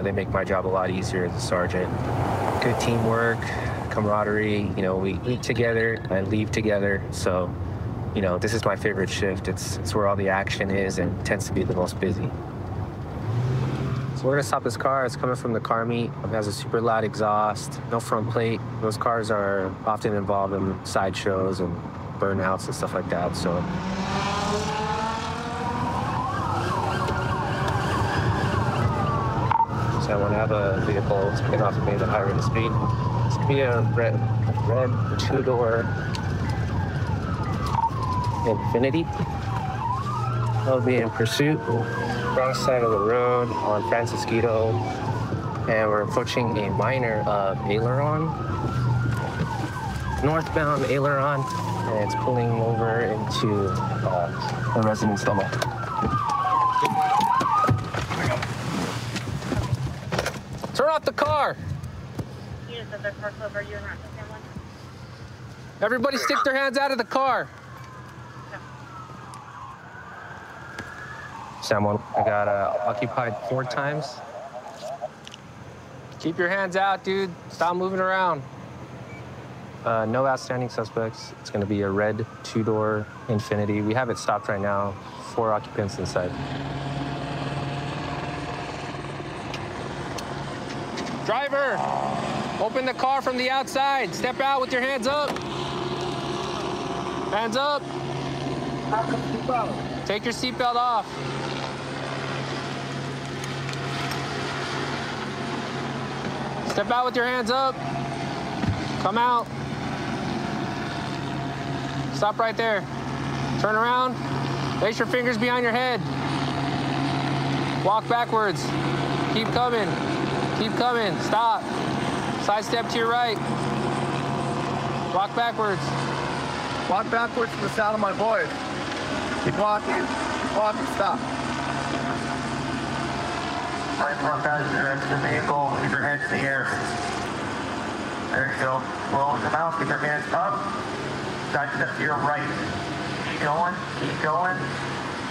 they make my job a lot easier as a sergeant. Good teamwork, camaraderie. You know, we eat together and leave together. So, you know, this is my favorite shift. It's where all the action is and tends to be the most busy. So we're gonna stop this car. It's coming from the car meet. It has a super loud exhaust, no front plate. Those cars are often involved in sideshows and burnouts and stuff like that. So I want to have a vehicle spin off of me at a high rate of speed. It's gonna be a red two-door Infinity. I'll be in pursuit. Wrong side of the road on Francisquito, and we're approaching a minor of aileron. Northbound aileron, and it's pulling over into a residence level. Turn off the car! Everybody stick their hands out of the car. Someone, I got occupied 4 times. Keep your hands out, dude. Stop moving around. No outstanding suspects. It's gonna be a red 2-door Infinity. We have it stopped right now. 4 occupants inside. Driver, open the car from the outside. Step out with your hands up. Hands up. Take your seatbelt off. Step out with your hands up. Come out. Stop right there. Turn around. Place your fingers behind your head. Walk backwards. Keep coming. Keep coming. Stop. Side step to your right. Walk backwards. Walk backwards to the sound of my voice. Keep walking. Keep walking. Stop. Right front passenger into the vehicle, keep your head in the air. There you go. Close the mouth, keep your hands up. Side step to your right. Keep going, keep going.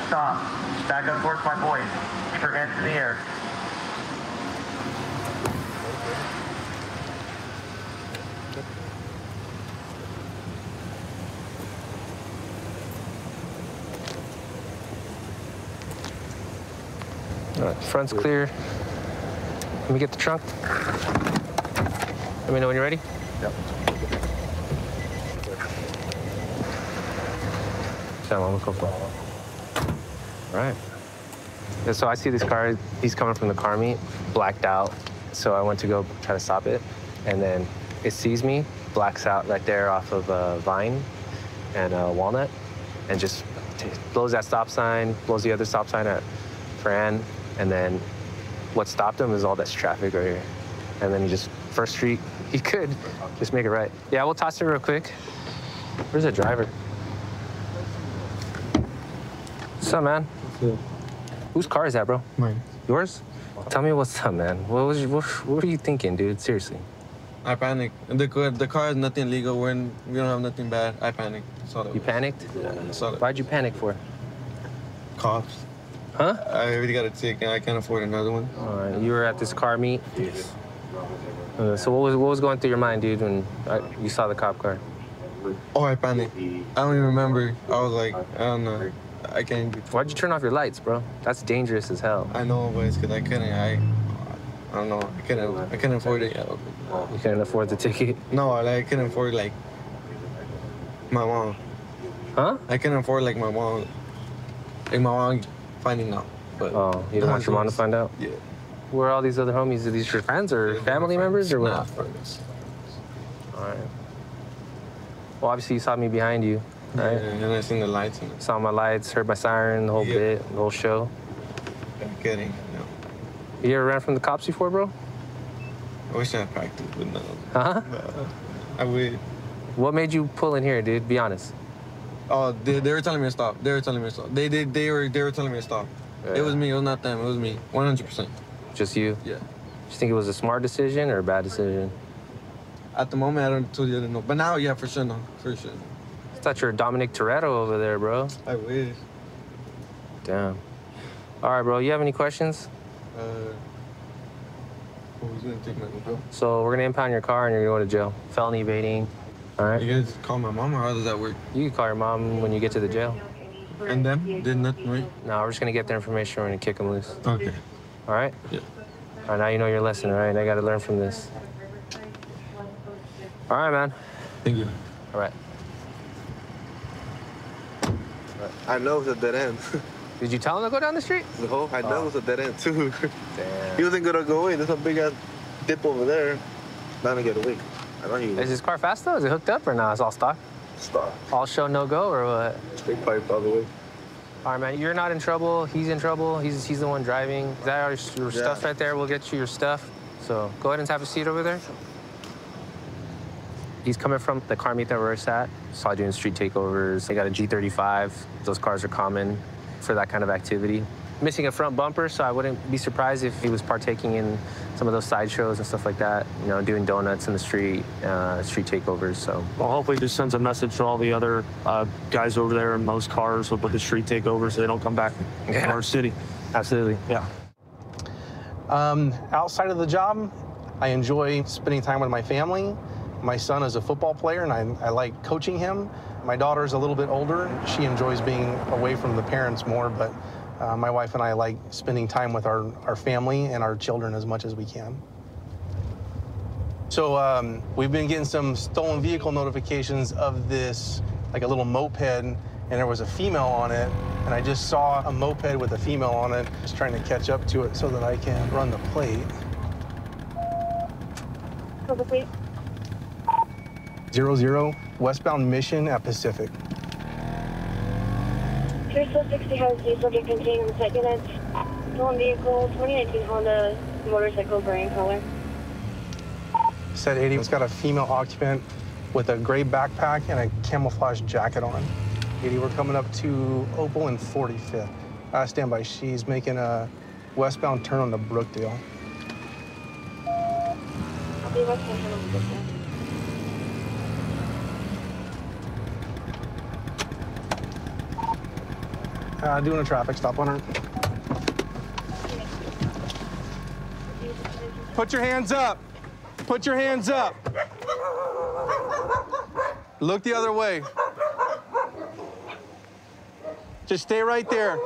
Stop. Back up towards my voice. Keep your hands in the air. All right, front's clear. Let me get the trunk. Let me know when you're ready. Yep. Someone, look over. All right. Yeah, so I see this car. He's coming from the car meet, blacked out. So I went to go try to stop it, and then it sees me, blacks out right there off of Vine and Walnut, and just blows that stop sign, blows the other stop sign at Fran. And then what stopped him is all this traffic right here. And then he just, First Street, he could just make it right. Yeah, we'll toss it real quick. Where's the driver? What's up, man? Whose car is that, bro? Mine. Yours? Tell me what's up, man. What were you thinking, dude? Seriously. I panicked. The car has nothing legal. We don't have nothing bad. I panicked. That's all it was. You panicked? Yeah, that's all it was. Why'd you panic for? Cops. Huh? I already got a ticket. I can't afford another one. All right, you were at this car meet? Yes. So what was going through your mind, dude, when you saw the cop car? Oh, I panicked. I don't even remember. I was like, I don't know. I can't. Why'd you turn off your lights, bro? That's dangerous as hell. I know, but it's because I couldn't. I don't know. I couldn't afford it. You couldn't afford the ticket? No, I couldn't afford like my mom. Huh? I couldn't afford like my mom. Like my mom finding out. But oh, you don't want your mom to find out? Yeah. Where are all these other homies? Are these your friends or family members or what? Nah, friends. All right. Well, obviously you saw me behind you, right? Yeah, and I seen the lights. And saw my lights, heard my siren, the whole bit, the whole show. I'm kidding. No. You ever ran from the cops before, bro? I wish I had practiced, but no. Huh? No. I would. What made you pull in here, dude? Be honest. Oh, they were telling me to stop. They were telling me to stop. They were telling me to stop. Yeah. It was me. It was not them. It was me. 100%. Just you? Yeah. You think it was a smart decision or a bad decision? At the moment, I don't totally know. But now, yeah, for sure, no. For sure. I thought you were Dominic Toretto over there, bro. I wish. Damn. All right, bro. You have any questions? Oh, he's gonna take my GoPro. So we're gonna impound your car and you're gonna go to jail. Felony evading. All right. You guys call my mom, or how does that work? You can call your mom when you get to the jail. And them? Did nothing, right? No, we're just gonna get their information. We're gonna kick them loose. Okay. All right? Yeah. All right, now you know your lesson, all right? I gotta learn from this. All right, man. Thank you. All right. I know it's a dead end. Did you tell him to go down the street? No, I know it's a dead end too. Damn. He wasn't gonna go in. There's a big ass dip over there. Not gonna get away. I know he Is was. his car fast though? Is it hooked up or not? It's all stock? Stop. All show, no go or what? Big pipe all the way. All right, man. You're not in trouble. He's in trouble. He's the one driving. Is that your stuff right there? We'll get you your stuff. So go ahead and have a seat over there. He's coming from the car meet that we're at. Saw doing street takeovers. They got a G35. Those cars are common for that kind of activity. Missing a front bumper, so I wouldn't be surprised if he was partaking in some of those sideshows and stuff like that. You know, doing donuts in the street, street takeovers. So, well, hopefully, this sends a message to all the other guys over there in most cars with the street takeovers, so they don't come back to our city. Absolutely. Yeah. Outside of the job, I enjoy spending time with my family. My son is a football player, and I like coaching him. My daughter's a little bit older. She enjoys being away from the parents more, but my wife and I like spending time with our family and our children as much as we can. So we've been getting some stolen vehicle notifications of this, like a little moped, and there was a female on it, and I just saw a moped with a female on it, just trying to catch up to it so that I can run the plate. The plate. 00, westbound Mission at Pacific. Crystal 60 has the subject contained in the site units. Stolen vehicle, 2019 Honda motorcycle gray in color. Set 80, it's got a female occupant with a gray backpack and a camouflage jacket on. 80, we're coming up to Opal and 45th. Stand by, she's making a westbound turn on the Brookdale. I'll be westbound turn on the Brookdale. Doing a traffic stop on her. Put your hands up. Put your hands up. Look the other way. Just stay right there.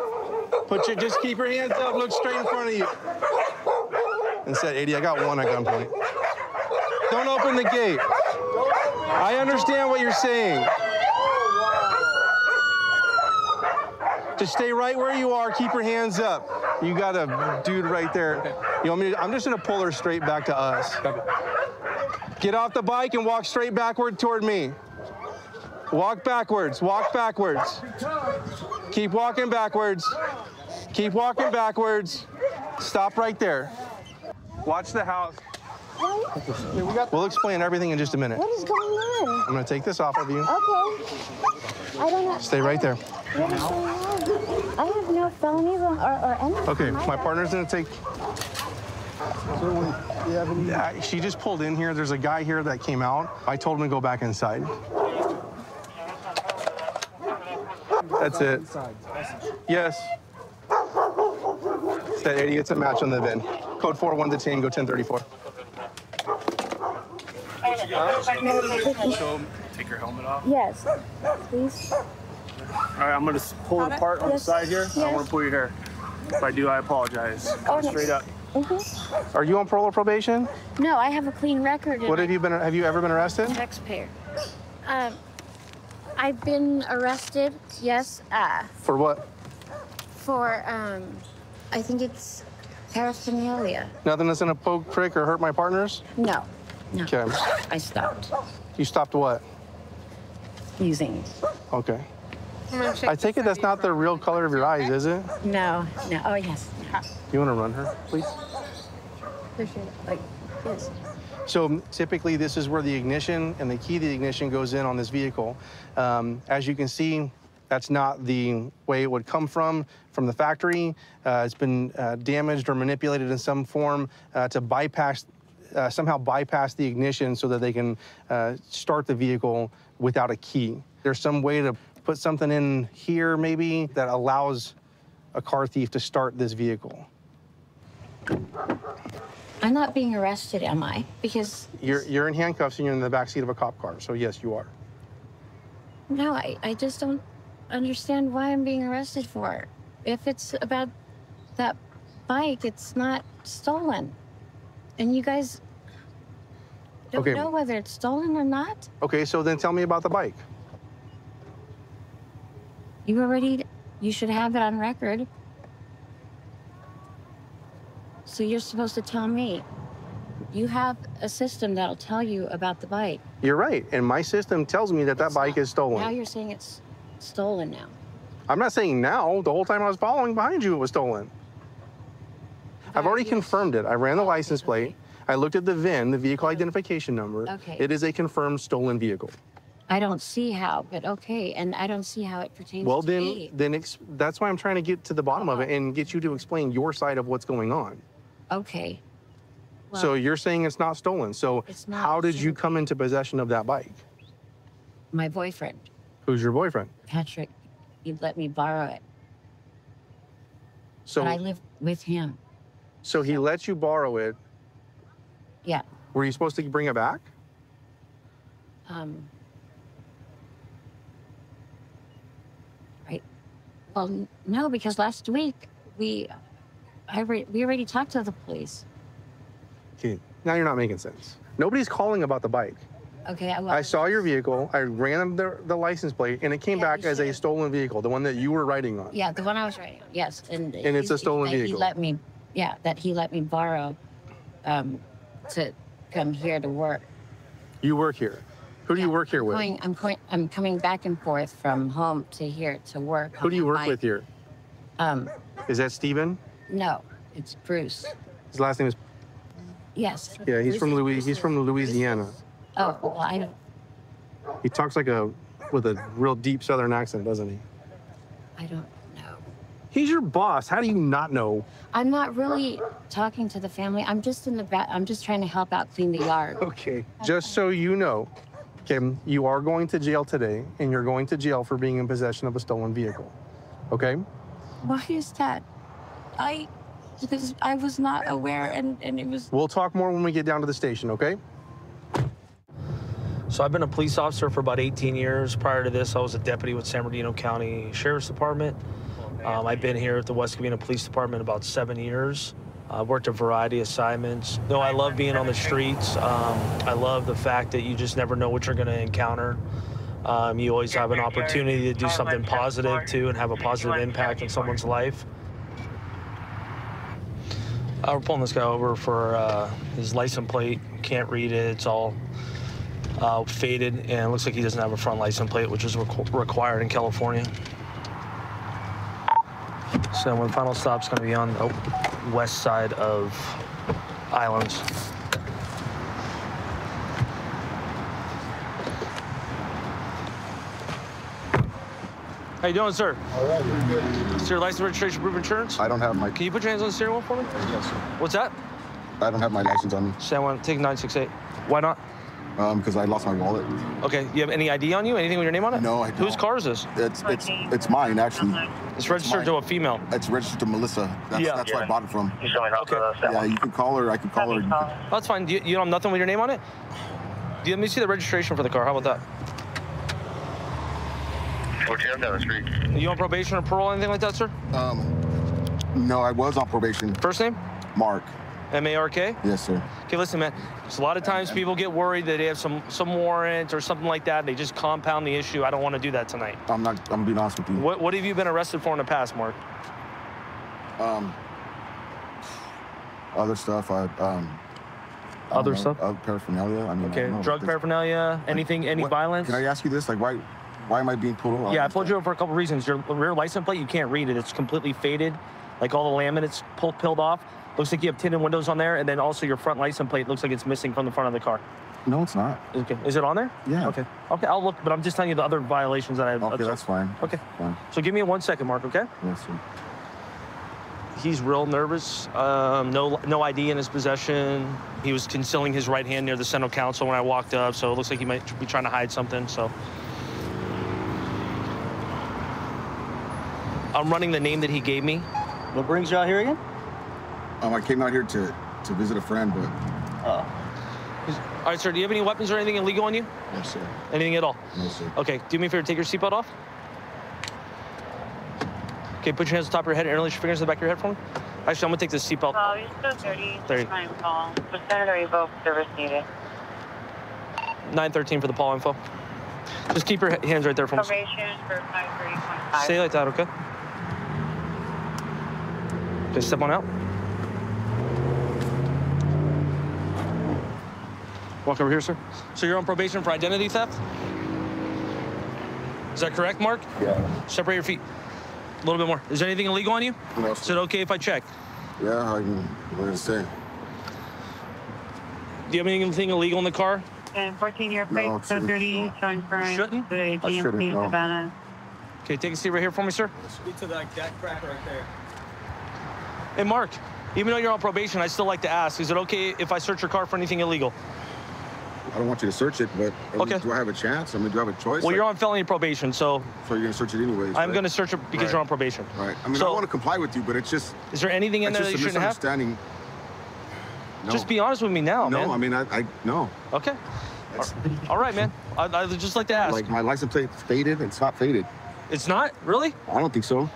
Just keep your hands up. Look straight in front of you. And said 80, I got one at gunpoint. Don't open the gate. I understand what you're saying. Just stay right where you are. Keep your hands up. You got a dude right there. You want me to, I'm just gonna pull her straight back to us. Get off the bike and walk straight backward toward me. Walk backwards, walk backwards. Keep walking backwards. Keep walking backwards. Stop right there. Watch the house. We'll explain everything in just a minute. What is going on? I'm gonna take this off of you. Okay. I don't know. Stay right there. What is going on? I have no felonies or anything. Okay, my partner's gonna take. She just pulled in here. There's a guy here that came out. I told him to go back inside. That's it. Yes. That 80 gets a match on the VIN. Code 41 to Tango 1034. So, take your helmet off. Yes. Please. All right, I'm gonna pull it apart on the side here. I don't want to pull your hair. If I do, I apologize. Oh, no. Straight up. Are you on parole or probation? No, I have a clean record. What have you been? Have you ever been arrested? Taxpayer. I've been arrested. Yes. For what? For I think it's paraphernalia. Nothing that's gonna poke, prick, or hurt my partners? No. No. Okay. I stopped You stopped what? using. Okay. I take it that's not the real color of your eyes, is it? No. No. Oh yes. You want to run her, please? Appreciate it. Like yes. So typically this is where the ignition and the key to the ignition goes in on this vehicle. As you can see, that's not the way it would come from the factory. It's been damaged or manipulated in some form to bypass, somehow bypass the ignition so that they can start the vehicle without a key. There's some way to put something in here maybe that allows a car thief to start this vehicle. I'm not being arrested, am I? Because You're in handcuffs and you're in the backseat of a cop car. So yes, you are. no, I just don't understand why I'm being arrested for. If it's about that bike, it's not stolen. And you guys don't Okay. know whether it's stolen or not? Okay, so then tell me about the bike. You should have it on record. So you're supposed to tell me. You have a system that'll tell you about the bike. You're right. And my system tells me that that bike is stolen. Now you're saying it's stolen now. I'm not saying now. The whole time I was following behind you, it was stolen. I've already confirmed it. I ran the license plate. I looked at the VIN, the vehicle identification number. Okay. It is a confirmed stolen vehicle. I don't see how, but okay. And I don't see how it pertains Well, to then, me. that's why I'm trying to get to the bottom of it and get you to explain your side of what's going on. Okay. Well, So you're saying it's not stolen. So It's not how did you stolen. come into possession of that bike? my boyfriend, Who's your boyfriend? Patrick, he let me borrow it. So, But I live with him. so he let you borrow it. Yeah. Were you supposed to bring it back? Right. Well, no, because last week we already talked to the police. Okay, now you're not making sense. Nobody's calling about the bike. Okay. I saw your vehicle. I ran the license plate, and it came Yeah, back you as a should. stolen vehicle, the one that you were riding on. Yeah, the one I was riding on. Yes, and it's a stolen that vehicle. He let me, that he let me borrow, to come here to work. You work here. Who do you work here with? I'm coming back and forth from home to here to work. Who do you work with here? Um, Is that Steven? no, it's Bruce. His last name is. Yes. Yeah, he's from Bruce- He's from Louisiana. Oh, well, I don't. He talks with a real deep Southern accent, doesn't he? I don't know. He's your boss. How do you not know? I'm not really talking to the family. I'm just in the back. I'm just trying to help out clean the yard. Okay. Just so you know, Kim, you are going to jail today, and you're going to jail for being in possession of a stolen vehicle. Okay? Why is that? Because I was not aware, and it was. We'll talk more when we get down to the station, okay? So I've been a police officer for about 18 years. Prior to this, I was a deputy with San Bernardino County Sheriff's Department. I've been here at the West Covina Police Department about 7 years. I've worked a variety of assignments. No, I love being on the streets. I love the fact that you just never know what you're going to encounter. You always have an opportunity to do something positive too and have a positive impact in someone's life. We're pulling this guy over for his license plate. Can't read it. It's all faded, and it looks like he doesn't have a front license plate, which is required in California. So the final stop's going to be on the west side of Islands. How you doing, sir? All right, you're good. Is your license, registration, proof of insurance? I don't have my. Can you put your hands on the steering wheel for me? Yes, sir. What's that? I don't have my license on me. Say I want to take 968. Why not? Because I lost my wallet. Okay, you have any ID on you? Anything with your name on it? No, I don't. Whose car is this? It's mine actually. It's registered to a female. It's registered to Melissa. That's where I bought it from. Okay. Yeah, you can call her. I can call her. Oh, that's fine. You don't have nothing with your name on it? Let me see the registration for the car. How about that? 14 down the street. Are you on probation or parole, anything like that, sir? No, I was on probation. First name? Mark. M-A-R-K? Yes, sir. Okay, listen, man. There's a lot of times people get worried that they have some warrant or something like that. They just compound the issue. I don't want to do that tonight. I'm being honest with you. What have you been arrested for in the past, Mark? Other stuff. Other stuff? Paraphernalia. I mean, I Okay, don't know. drug paraphernalia, anything, any violence? Can I ask you this? Like, why am I being pulled over? Yeah, I pulled you over for a couple reasons. Your rear license plate, you can't read it. It's completely faded. Like all the laminates peeled off. Looks like you have tinted windows on there, and then also your front license plate looks like it's missing from the front of the car. No, it's not. Okay, is it on there? Yeah. Okay, I'll look, but I'm just telling you the other violations that I have. Okay, that's fine. Okay. Fine. So give me 1 second, Mark, okay? Yes, sir. He's real nervous. No ID in his possession. He was concealing his right hand near the central console when I walked up, so it looks like he might be trying to hide something, so. I'm running the name that he gave me. What brings you out here again? I came out here to to visit a friend, but. All right, sir. Do you have any weapons or anything illegal on you? No, sir. Anything at all? No, sir. Okay. Do me a favor. Take your seatbelt off. Okay. Put your hands on top of your head and interlace your fingers in the back of your head for me. Actually, I'm gonna take this seatbelt. Oh, you're still 30. 30. Time call. Senator Evo, service needed. 913 for the Paul info. Just keep your hands right there for me. Probation for 530.5. Stay like that, okay? Just step on out. Walk over here, sir. So you're on probation for identity theft? Is that correct, Mark? Yeah. Separate your feet. A little bit more. Is there anything illegal on you? No, Is it okay if I check? Yeah, what did it say? Do you have anything illegal in the car? And 14-year plate, No, it shouldn't. 30, showing crime. Shouldn't? The I shouldn't, GMC no. Savannah. Okay, take a seat right here for me, sir. Speak to that crack right there. Hey, Mark, even though you're on probation, I still like to ask, is it okay if I search your car for anything illegal? I don't want you to search it, but Okay. do I have a chance? I mean, do I have a choice? Well, you're on felony probation, so So you're gonna search it anyways? I'm right? going to search it because Right. you're on probation. Right. I mean, So- I want to comply with you, but it's just. Is there anything in It's there that just you a shouldn't have? misunderstanding. No. Just be honest with me now, No, man. I mean, I no. Okay. All right, man. I'd just like to ask. Like my license plate faded. It's not faded. It's not? Really? I don't think so.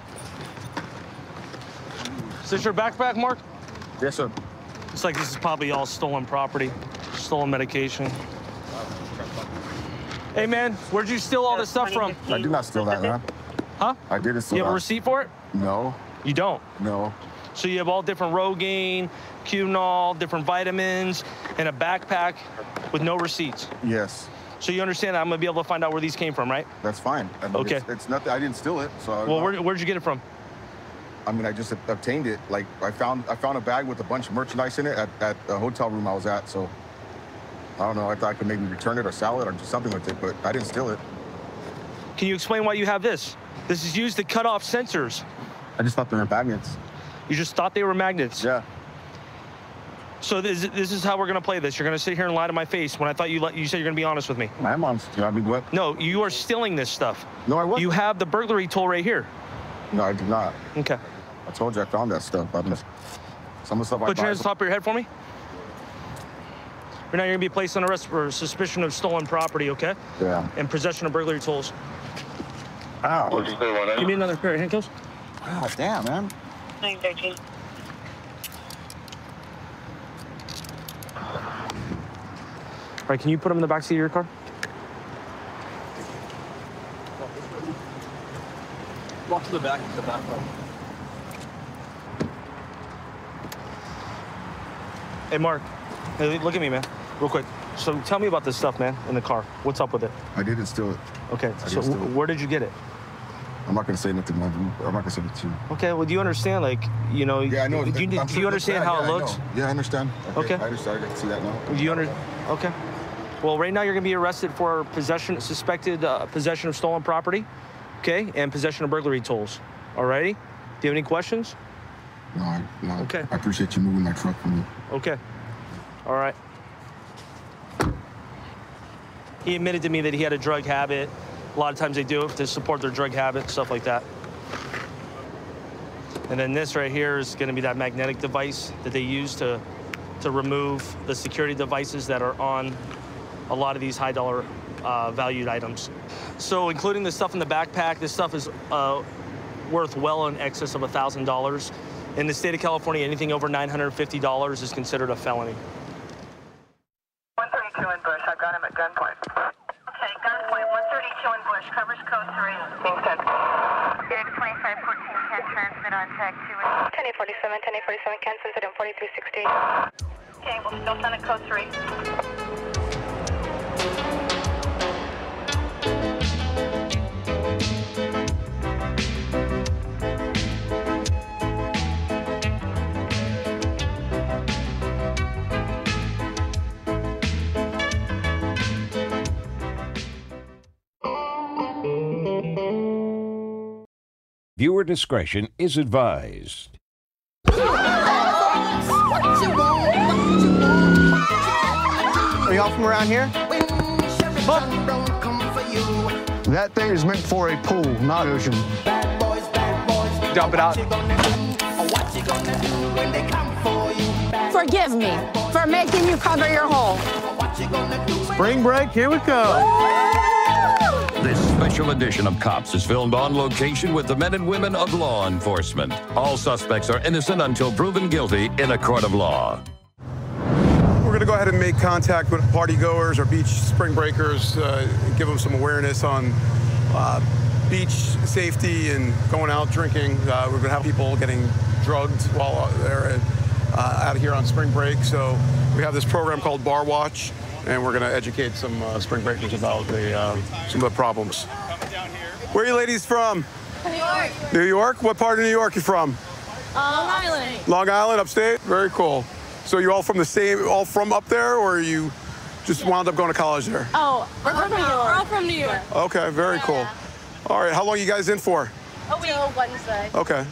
Is this your backpack, Mark? Yes, sir. It's like this is probably all stolen property, stolen medication. Hey, man, where'd you steal all this stuff from? I did not steal that, man. Huh? I didn't steal You have a that. receipt for it? No, You don't. no. So you have all different Rogaine, Cunol, different vitamins, and a backpack with no receipts. Yes, So you understand that I'm gonna be able to find out where these came from, right? that's fine. I mean, Okay. It's nothing. I didn't steal it. So. Well, where'd you get it from? I mean, I just obtained it. Like I found a bag with a bunch of merchandise in it at the hotel room I was at. So. I don't know. I thought I could maybe return it or sell it or do something with it, but I didn't steal it. Can you explain why you have this? This is used to cut off sensors. I just thought they were magnets. You just thought they were magnets. Yeah. So this is how we're gonna play this. You're gonna sit here and lie to my face when I thought you said you're gonna be honest with me. I'm honest. I mean, what? No, you are stealing this stuff. No, I wasn't. You have the burglary tool right here. No, I did not. Okay. I told you I found that stuff. Some of the stuff I Put your bought. hands on top of your head for me. Right now, you're gonna be placed on arrest for suspicion of stolen property, okay? Yeah. And possession of burglary tools. Ow. Give me another pair of handcuffs. Oh, damn, man. 913. All right, can you put them in the backseat of your car? Walk to the back. Hey, Mark. Hey, look at me, man. Real quick. So tell me about this stuff, man, in the car. What's up with it? I didn't steal it. Okay, I so didn't steal it. where did you get it? I'm not gonna say nothing. I'm not gonna say it to you. Okay, well, do you understand, like, you know, Yeah, I know. do you I'm sure it looks understand bad. how Yeah, it I looks? know. Yeah, I understand. Okay. I understand. I can see that now. Do you Okay. Well, right now you're gonna be arrested for suspected possession of stolen property, okay, and possession of burglary tools. Alrighty? Do you have any questions? No. Okay. I appreciate you moving my truck for me. Okay. All right. He admitted to me that he had a drug habit. A lot of times they do it to support their drug habit, stuff like that. And then this right here is going to be that magnetic device that they use to remove the security devices that are on a lot of these high dollar valued items. So including the stuff in the backpack, this stuff is worth well in excess of $1,000. In the state of California, anything over $950 is considered a felony. 132 in Bush. I've got him at gunpoint. Okay, gunpoint. 132 in Bush. Covers code 3. Being sent. 2514 can transmit on tag 2. 1047, 1047 can send it in 4360. Okay, we'll still send it code 3. Viewer discretion is advised. Are y'all from around here? That thing is meant for a pool, not ocean. Dump it out. For Forgive me for making you cover your hole. Spring break, here we go. This special edition of Cops is filmed on location with the men and women of law enforcement. All suspects are innocent until proven guilty in a court of law. We're going to go ahead and make contact with party goers or beach spring breakers, give them some awareness on beach safety and going out drinking. We're going to have people getting drugged while they're out here on spring break. So we have this program called Bar Watch, and we're going to educate some spring breakers about some of the problems. Where are you ladies from? New York. New York? What part of New York are you from? Long Island. Long Island, upstate? Very cool. So you all from up there, or you just wound up going to college there? Oh, we're from New York. We're all from New York. Okay, very cool. All right, how long are you guys in for? A week. Wednesday. Okay.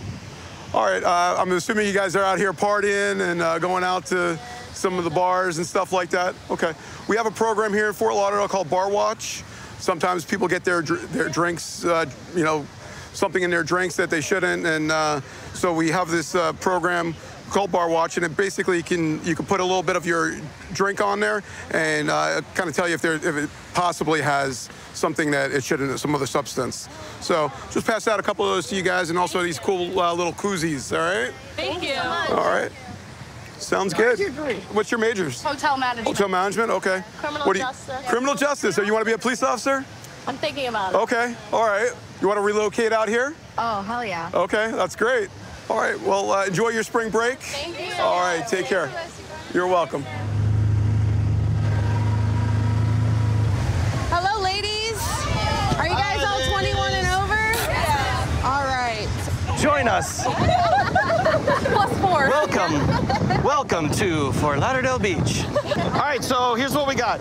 All right, I'm assuming you guys are out here partying and going out to some of the bars and stuff like that. Okay. We have a program here in Fort Lauderdale called Bar Watch. Sometimes people get their drinks, you know, something in their drinks that they shouldn't, and so we have this program called Bar Watch, and it basically you can put a little bit of your drink on there and kind of tell you if it possibly has something that it shouldn't, some other substance. So just pass out a couple of those to you guys, and also these cool little koozies. All right. Thank you. All right. Sounds good. What's your majors? Hotel management. Hotel management. Okay. Criminal justice. Criminal justice. So you want to be a police officer? I'm thinking about it. Okay. All right. You want to relocate out here? Oh, hell yeah. Okay. That's great. All right. Well, enjoy your spring break. Thank you. All right. Take care. You're welcome. Hello, ladies. Are you guys all 21 and over? Yeah. All right. Join us. +4. Welcome to Fort Lauderdale Beach. All right, so here's what we got.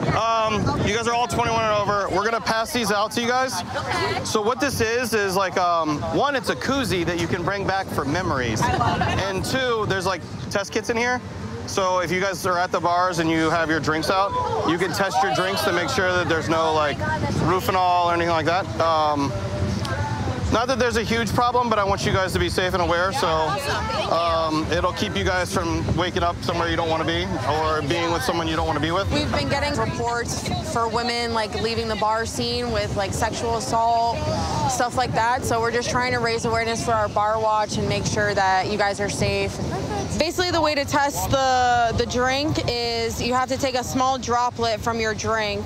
You guys are all 21 and over. We're gonna pass these out to you guys. Okay. So what this is like, one, it's a koozie that you can bring back for memories. And two, there's like test kits in here. So if you guys are at the bars and you have your drinks out, you can test your drinks to make sure that there's no like roofinol or anything like that. Not that there's a huge problem, but I want you guys to be safe and aware, so it'll keep you guys from waking up somewhere you don't want to be or being with someone you don't want to be with. We've been getting reports for women like leaving the bar scene with like sexual assault, stuff like that. So we're just trying to raise awareness for our Bar Watch and make sure that you guys are safe. Basically, the way to test the drink is you have to take a small droplet from your drink,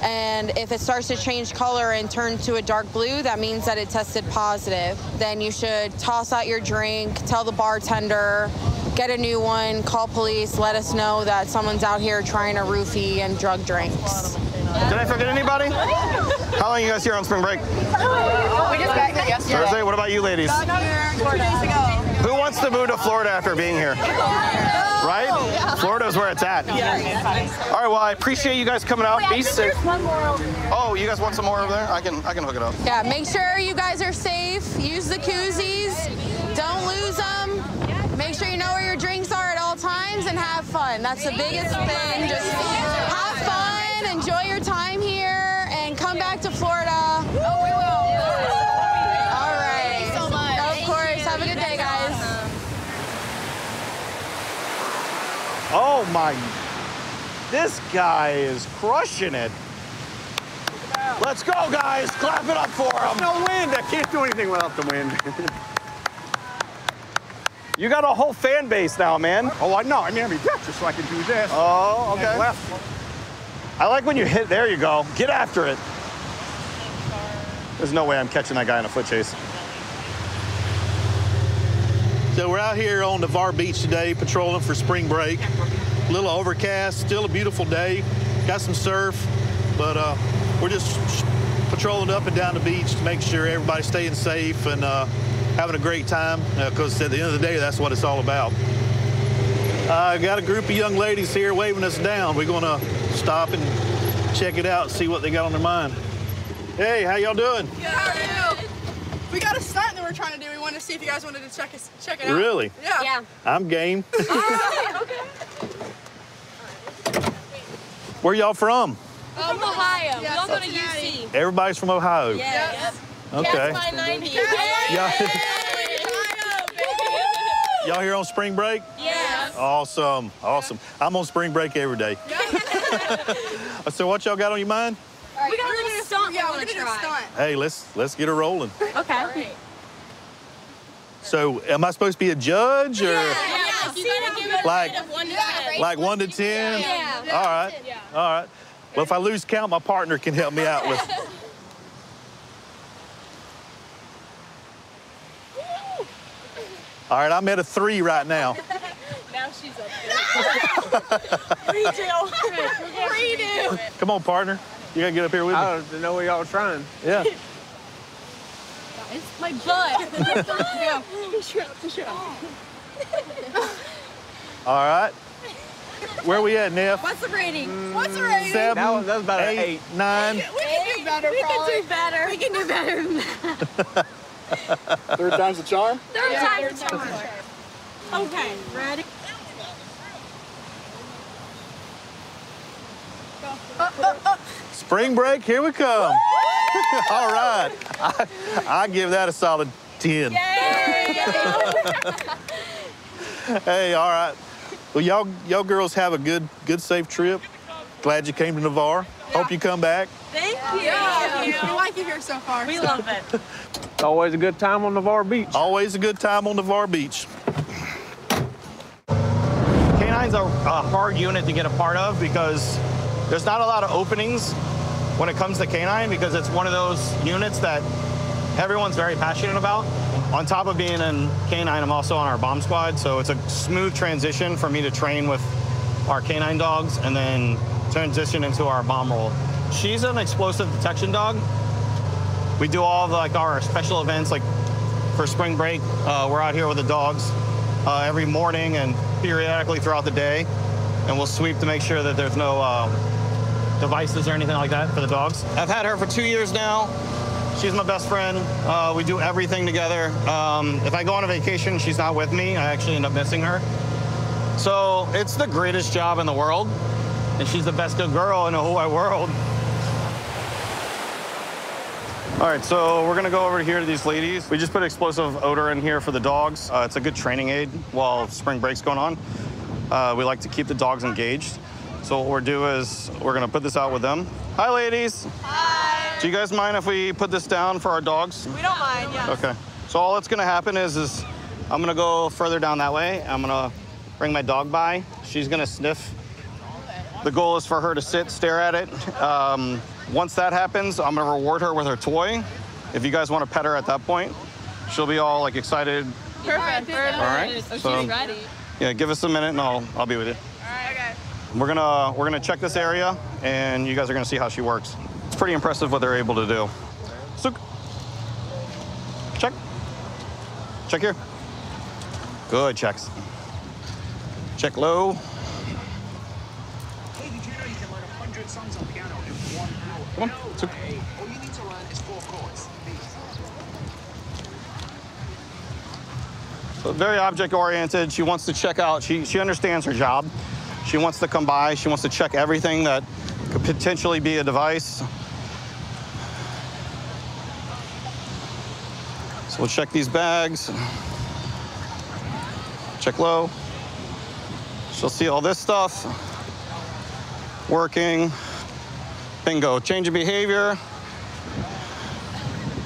and if it starts to change color and turn to a dark blue, that means that it tested positive. Then you should toss out your drink, tell the bartender, get a new one, call police, let us know that someone's out here trying to roofie and drug drinks. Did I forget anybody? How long are you guys here on spring break? We just got here yesterday. Thursday? What about you ladies? Got here 2 days ago. Who wants to move to Florida after being here? Right? Florida's where it's at. All right, well, I appreciate you guys coming out. Be safe. One more over there. Oh, you guys want some more over there? I can hook it up. Yeah, make sure you guys are safe. Use the koozies. Don't lose them. Make sure you know where your drinks are at all times and have fun. That's the biggest thing. Just have fun, enjoy your time here, and come back to Florida. Oh, we will. All right. Thanks so much. Of course. Have a good day, guys. Oh my, this guy is crushing it. Let's go, guys. Clap it up for him. No wind. I can't do anything without the wind. You got a whole fan base now, man. Oh, I know. I mean, just so I can do this. Oh, okay. And left. I like when you hit, there you go. Get after it. There's no way I'm catching that guy in a foot chase. So we're out here on the Var Beach today, patrolling for spring break. A little overcast, still a beautiful day. Got some surf, but we're just patrolling up and down the beach to make sure everybody's staying safe and having a great time, because at the end of the day, that's what it's all about. I got a group of young ladies here waving us down. We're gonna stop and check it out and see what they got on their mind. Hey, how y'all doing? Good, how are you? We got a stunt that we're trying to do. We wanted to see if you guys wanted to check it out. Really? Yeah. I'm game. Okay. Where y'all from? From Ohio. We all go to UC. Everybody's from Ohio? Yes. Okay. That's my 90. Y'all here on spring break? Yes. Awesome, awesome. I'm on spring break every day. So what y'all got on your mind? Right, we got a little stunt we want to try. Hey, let's get her rolling. Okay. So am I supposed to be a judge or Yeah. You gotta give it like a 1 to 10. like 1 to 10? Yeah. All right. All right. Well, if I lose count, my partner can help me out with. All right, I'm at a 3 right now. Now she's up there. Redo. Come on, partner. You gotta get up here with me. I don't know what y'all trying. Yeah. It's my butt. All right. Where we at, Neff? What's the rating? What's the rating? 7. That was about an 8, 9. We can do better. We can do better than that. Third time's the charm? Third time's the charm. Okay, ready? Spring break, here we come. All right. I give that a solid 10. Hey, all right. Well, y'all girls have a good, safe trip. Glad you came to Navarre. Hope you come back. Thank you. Yeah. We like it here so far. We love it. It's always a good time on Navarre Beach. Always a good time on Navarre Beach. Canine's a hard unit to get a part of because there's not a lot of openings when it comes to canine because it's one of those units that everyone's very passionate about. On top of being in canine, I'm also on our bomb squad, so it's a smooth transition for me to train with our canine dogs and then transition into our bomb role. She's an explosive detection dog. We do all of our special events, like for spring break, we're out here with the dogs every morning and periodically throughout the day, and we'll sweep to make sure that there's no devices or anything like that for the dogs. I've had her for 2 years now. She's my best friend. We do everything together. If I go on a vacation, she's not with me. I actually end up missing her. So it's the greatest job in the world, and she's the best good girl in the whole wide world. All right, so we're gonna go over here to these ladies. We just put explosive odor in here for the dogs. It's a good training aid while spring break's going on. We like to keep the dogs engaged. So what we'll do is we're gonna put this out with them. Hi, ladies. Hi. Do you guys mind if we put this down for our dogs? We don't mind, yeah. Okay. So all that's gonna happen is I'm gonna go further down that way. I'm gonna bring my dog by. She's gonna sniff. The goal is for her to sit, stare at it. Once that happens, I'm gonna reward her with her toy. If you guys wanna pet her at that point, she'll be all excited. Perfect. All right. So, ready. yeah, give us a minute and I'll be with you. All right, okay. We're gonna check this area, and you guys are gonna see how she works. It's pretty impressive what they're able to do. Sook. Check. Check here. Good checks. Check low. Hey, did you know you can learn 100 songs on piano in 1 hour? Come on. Sook. All you need to learn is 4 chords. So very object-oriented. She wants to check out. She understands her job. She wants to come by. She wants to check everything that could potentially be a device. So we'll check these bags. Check low. She'll see all this stuff. Working. Bingo. Change of behavior.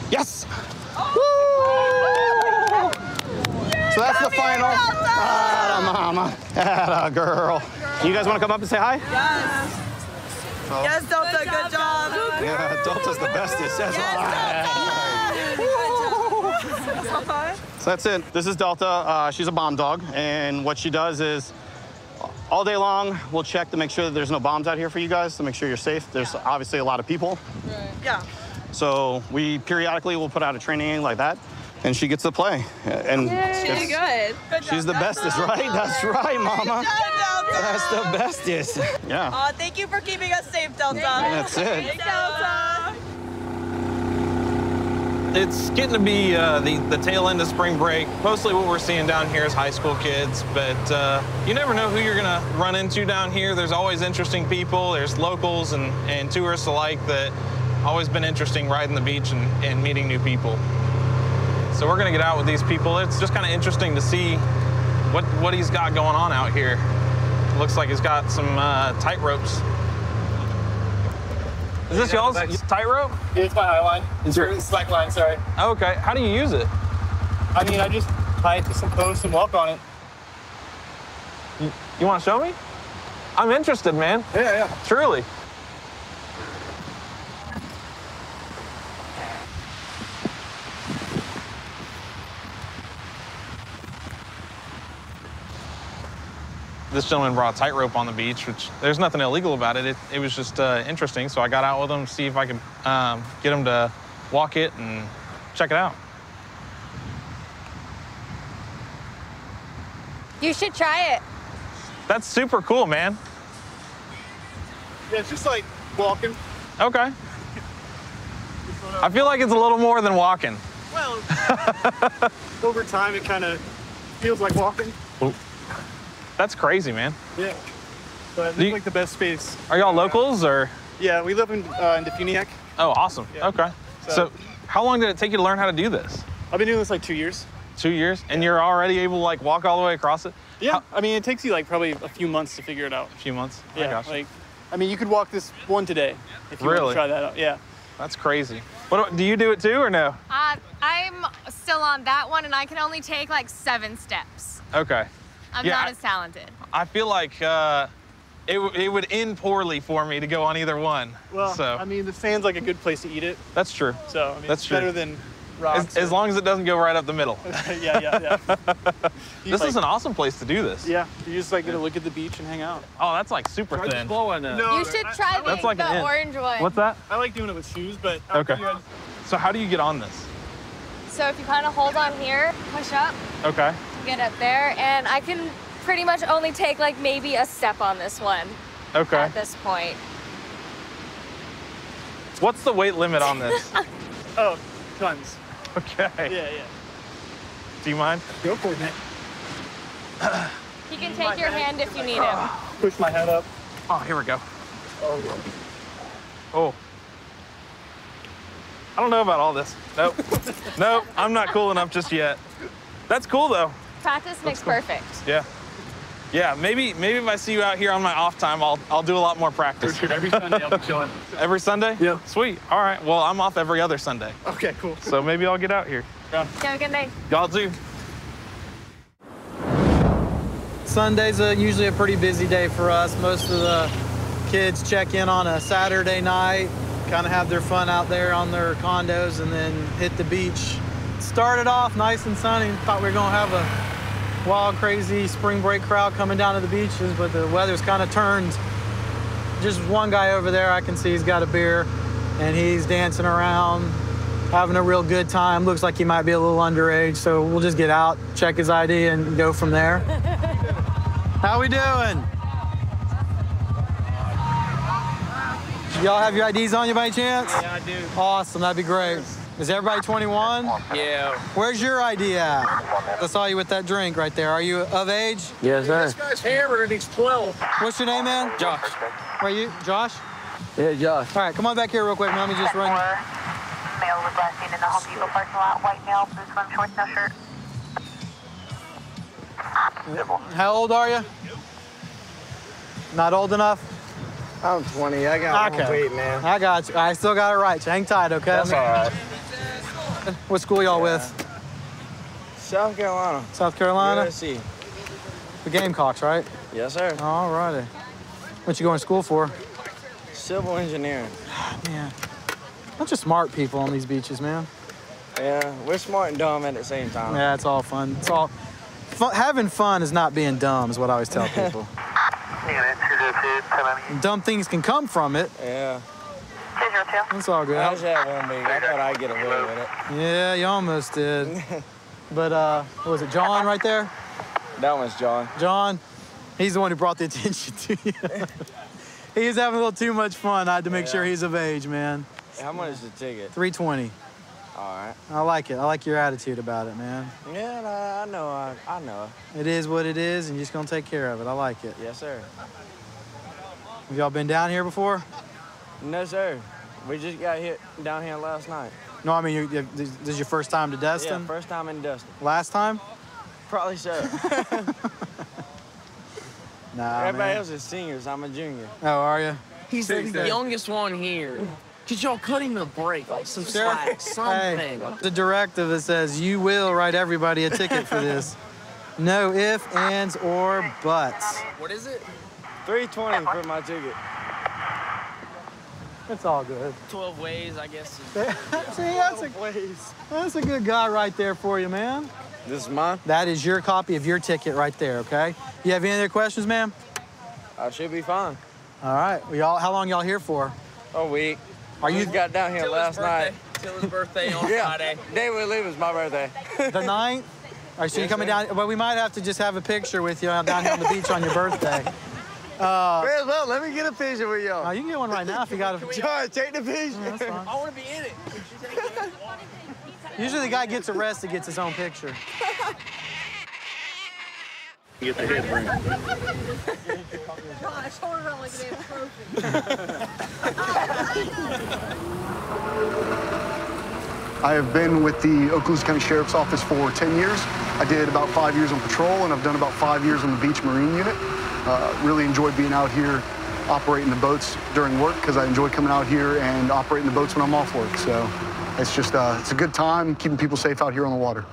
Yes! So that's the final. Atta mama. Atta girl. You guys want to come up and say hi? Yes. So, Yes, Delta, good job. yeah, Delta's the bestest. That's all right. So that's it. This is Delta. She's a bomb dog, and what she does is all day long we'll check to make sure that there's no bombs out here for you guys, to make sure you're safe. There's obviously a lot of people. Right. Yeah. So we periodically will put out a training aid like that, and she gets to play. And She's good. she's the bestest, right? That's right, mama. That's the bestest. Yeah. Thank you for keeping us safe, Delta. That's it. Thanks, Delta. It's getting to be the tail end of spring break. Mostly what we're seeing down here is high school kids, but you never know who you're gonna run into down here. There's always interesting people. There's locals and tourists alike that always been interesting riding the beach and meeting new people. So we're gonna get out with these people. It's just kind of interesting to see what he's got going on out here. Looks like he's got some tight ropes. Is this y'all's tight rope? Yeah, it's my high line. Is your slack line? Sorry. Okay. How do you use it? I mean, I just tie it to some posts and walk on it. You want to show me? I'm interested, man. Yeah. Truly. This gentleman brought a tightrope on the beach, which there's nothing illegal about it. It was just interesting, so I got out with him to see if I could get him to walk it and check it out. You should try it. That's super cool, man. Yeah, it's just like walking. Okay. I feel like it's a little more than walking. Well, over time, it kind of feels like walking. That's crazy, man. Yeah. But it's like the best space. Are y'all locals or? Yeah, we live in Defuniak. Oh, awesome. Yeah. Okay. So how long did it take you to learn how to do this? I've been doing this like 2 years. 2 years? And you're already able to like walk all the way across it? Yeah. I mean, it takes you like probably a few months to figure it out. A few months? Yeah. I mean, you could walk this one today if you want to try that out. Yeah. That's crazy. What do you do it too or no? I'm still on that one, and I can only take like 7 steps. Okay. I'm not as talented. I feel like it would end poorly for me to go on either one. Well, so. I mean, the sand's like a good place to eat it. That's true. So, I mean, that's it's true. better than rocks. As long as it doesn't go right up the middle. Yeah. This is an awesome place to do this. Yeah, you just like get to look at the beach and hang out. Oh, that's like super thin. No, You should try That's like an the int. orange one. What's that? I like doing it with shoes, but Okay. So how do you get on this? So if you kind of hold on here, push up, Okay. get up there, and I can pretty much only take like maybe a step on this one Okay. at this point. What's the weight limit on this? Oh, tons. Okay. Yeah. Do you mind? Go for it, man. He can take your hand if you need him. Push my head up. Oh, here we go. Oh. Oh. I don't know about all this. Nope. Nope, I'm not cool enough just yet. That's cool though. Practice makes perfect. Yeah. Yeah, maybe if I see you out here on my off time, I'll do a lot more practice. Every Sunday I'll be chilling. Every Sunday? Yeah. Sweet. All right. Well, I'm off every other Sunday. Okay, cool. So maybe I'll get out here. Yeah. Have a good night. Y'all do. Sunday's usually a pretty busy day for us. Most of the kids check in on a Saturday night, kind of have their fun out there on their condos, and then hit the beach. Started off nice and sunny. Thought we were gonna have a wild, crazy spring break crowd coming down to the beaches, but the weather's kind of turned. Just one guy over there I can see, he's got a beer, and he's dancing around, having a real good time. Looks like he might be a little underage, so we'll just get out, check his ID, and go from there. How we doing? Y'all have your IDs on you by any chance? Yeah, I do. Awesome, that'd be great. Is everybody 21? Yeah. Where's your ID at? I saw you with that drink right there. Are you of age? Yes, sir. This guy's hammered and he's 12. What's your name, man? Josh. Where are you? Josh? Yeah, Josh. All right, come on back here real quick. Let me just run. Male was last seen in the Home Depot parking lot. White male, blue swim shorts, no shirt. How old are you? Not old enough? I'm 20. I got Okay. one weight, man. I got you. I still got it right. Hang tight, okay? That's all right. What school y'all with? South Carolina. South Carolina? USC. The Gamecocks, right? Yes, sir. All righty. What you going to school for? Civil engineering. Man, bunch of smart people on these beaches, man. Yeah, we're smart and dumb at the same time. Yeah, it's all fun. It's all having fun is not being dumb, is what I always tell people. Dumb things can come from it. Yeah. It's all good. I just had one big. I thought I'd get away with it. Yeah, you almost did. But what was it, John right there? That one's John. John, he's the one who brought the attention to you. He was having a little too much fun. I had to make sure he's of age, man. How much is the ticket? $320. All right. I like it. I like your attitude about it, man. Yeah, I know. I know. It is what it is, and you're just gonna take care of it. I like it. Yes, sir. Have y'all been down here before? No, sir. We just got hit down here last night. No, I mean, this is your first time to Destin? Yeah, first time in Destin. Last time? Probably so. Nah, Everybody man. else is seniors. I'm a junior. Oh, are you? He's the youngest one here. Could y'all cut him a break, like some Sure. slack, something? Hey, the directive that says you will write everybody a ticket for this. No ifs, ands, or buts. What is it? $3.20 for my ticket. It's all good. 12 ways, I guess. See, that's a good guy right there for you, man. This is mine? That is your copy of your ticket right there, okay? You have any other questions, ma'am? I should be fine. All right. How long y'all here for? A week. Are you got down here last night? Till his birthday on Yeah. Friday. Day we leave is my birthday. The 9th? All right, so you're coming down, well, we might have to just have a picture with you down here on the beach on your birthday. Well, let me get a picture with y'all. Oh, you can get one right now if you got a... John, take the picture. Yeah, that's fine. I want to be in it. Usually the guy gets arrested, gets his own picture. Get the head ring. Gosh, hold it on like an I have been with the Okaloosa County Sheriff's Office for 10 years. I did about 5 years on patrol, and I've done about 5 years on the Beach Marine Unit. Really enjoyed being out here operating the boats during work because I enjoy coming out here and operating the boats when I'm off work. So it's just, it's a good time keeping people safe out here on the water.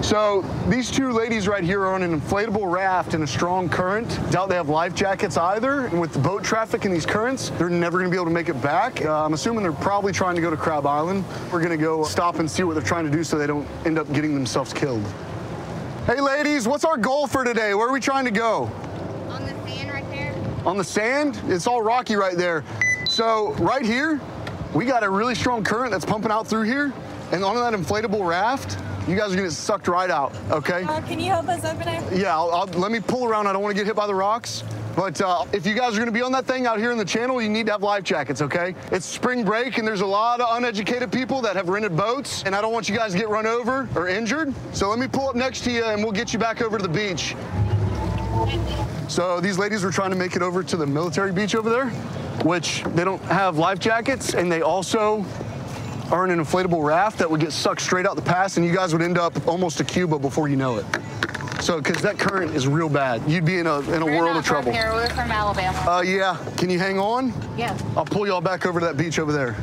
So these two ladies right here are on an inflatable raft in a strong current. Doubt they have life jackets either. And with the boat traffic and these currents, they're never gonna be able to make it back. I'm assuming they're probably trying to go to Crab Island. We're gonna go stop and see what they're trying to do so they don't end up getting themselves killed. Hey ladies, what's our goal for today? Where are we trying to go? On the sand right there. On the sand? It's all rocky right there. So right here, we got a really strong current that's pumping out through here. And on that inflatable raft, you guys are gonna get sucked right out, okay? Can you help us open it? Yeah, let me pull around. I don't wanna get hit by the rocks. But if you guys are gonna be on that thing out here in the channel, you need to have life jackets, okay? It's spring break and there's a lot of uneducated people that have rented boats, and I don't want you guys to get run over or injured. So let me pull up next to you and we'll get you back over to the beach. So these ladies were trying to make it over to the military beach over there, which they don't have life jackets, and they also are in an inflatable raft that would get sucked straight out the pass, and you guys would end up almost to Cuba before you know it. So, because that current is real bad. You'd be in a world of trouble. Here. We're from Alabama. Yeah. Can you hang on? Yeah. I'll pull y'all back over to that beach over there.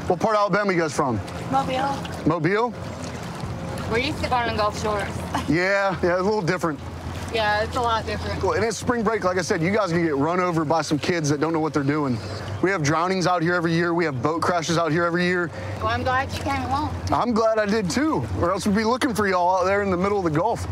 What part of Alabama you guys from? Mobile. Mobile? We're used to going to Gulf Shores. Yeah, a little different. Yeah, it's a lot different. Cool. And it's spring break, like I said, you guys can get run over by some kids that don't know what they're doing. We have drownings out here every year. We have boat crashes out here every year. Well, I'm glad you came along. I'm glad I did too, or else we'd be looking for y'all out there in the middle of the Gulf.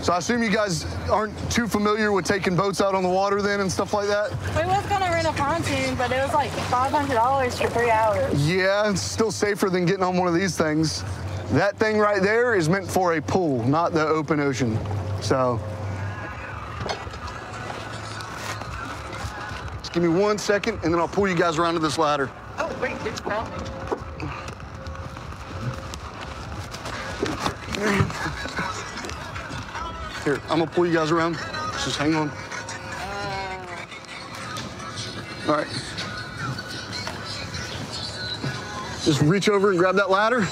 So I assume you guys aren't too familiar with taking boats out on the water then and stuff like that? We was gonna rent a pontoon, but it was like $500 for 3 hours. Yeah, it's still safer than getting on one of these things. That thing right there is meant for a pool, not the open ocean. So, just give me 1 second and then I'll pull you guys around to this ladder. Oh, great, good call. Here, I'm gonna pull you guys around. Just hang on. All right. Just reach over and grab that ladder,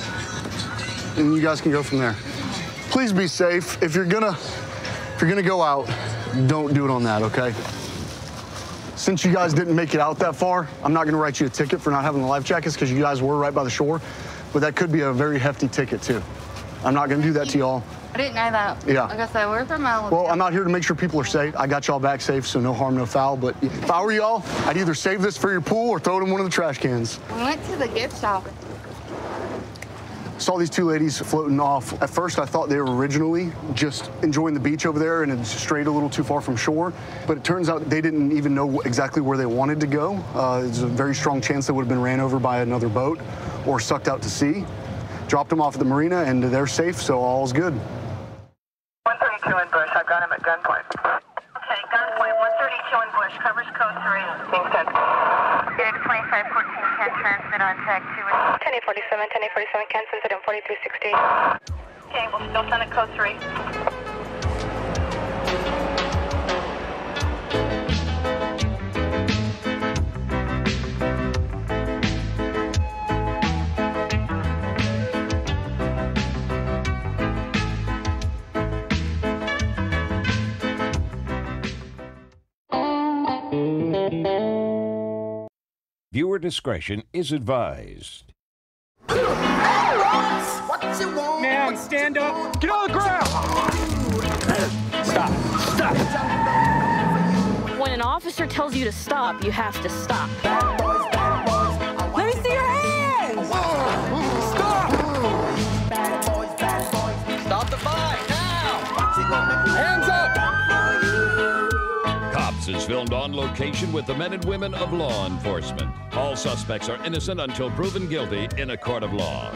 and you guys can go from there. Please be safe. If you're gonna go out, don't do it on that, okay? Since you guys didn't make it out that far, I'm not gonna write you a ticket for not having the life jackets because you guys were right by the shore, but that could be a very hefty ticket too. I'm not gonna do that to y'all. I didn't know that. Yeah. Like I said, we're from Alabama. Well, I'm out here to make sure people are safe. I got y'all back safe, so no harm, no foul. But if I were y'all, I'd either save this for your pool or throw it in one of the trash cans. We went to the gift shop. Saw these two ladies floating off. At first, I thought they were originally just enjoying the beach over there and had strayed a little too far from shore. But it turns out they didn't even know exactly where they wanted to go. There's a very strong chance they would have been ran over by another boat or sucked out to sea. Dropped them off at the marina, and they're safe, so all's good. 132 in Bush. I've got him at gunpoint. Okay, gunpoint. 132 in Bush. Covers code 3. Being sent. 2514 can transmit on tag 2. 1047 can send it in 4360. Okay, we'll still send it code 3. Viewer discretion is advised. Man, stand up. Get on the ground. Stop. Stop. When an officer tells you to stop, you have to stop. Let me see your hands. Stop. Stop the fight now. Hands up. Cops is filmed on location with the men and women of law enforcement. All suspects are innocent until proven guilty in a court of law.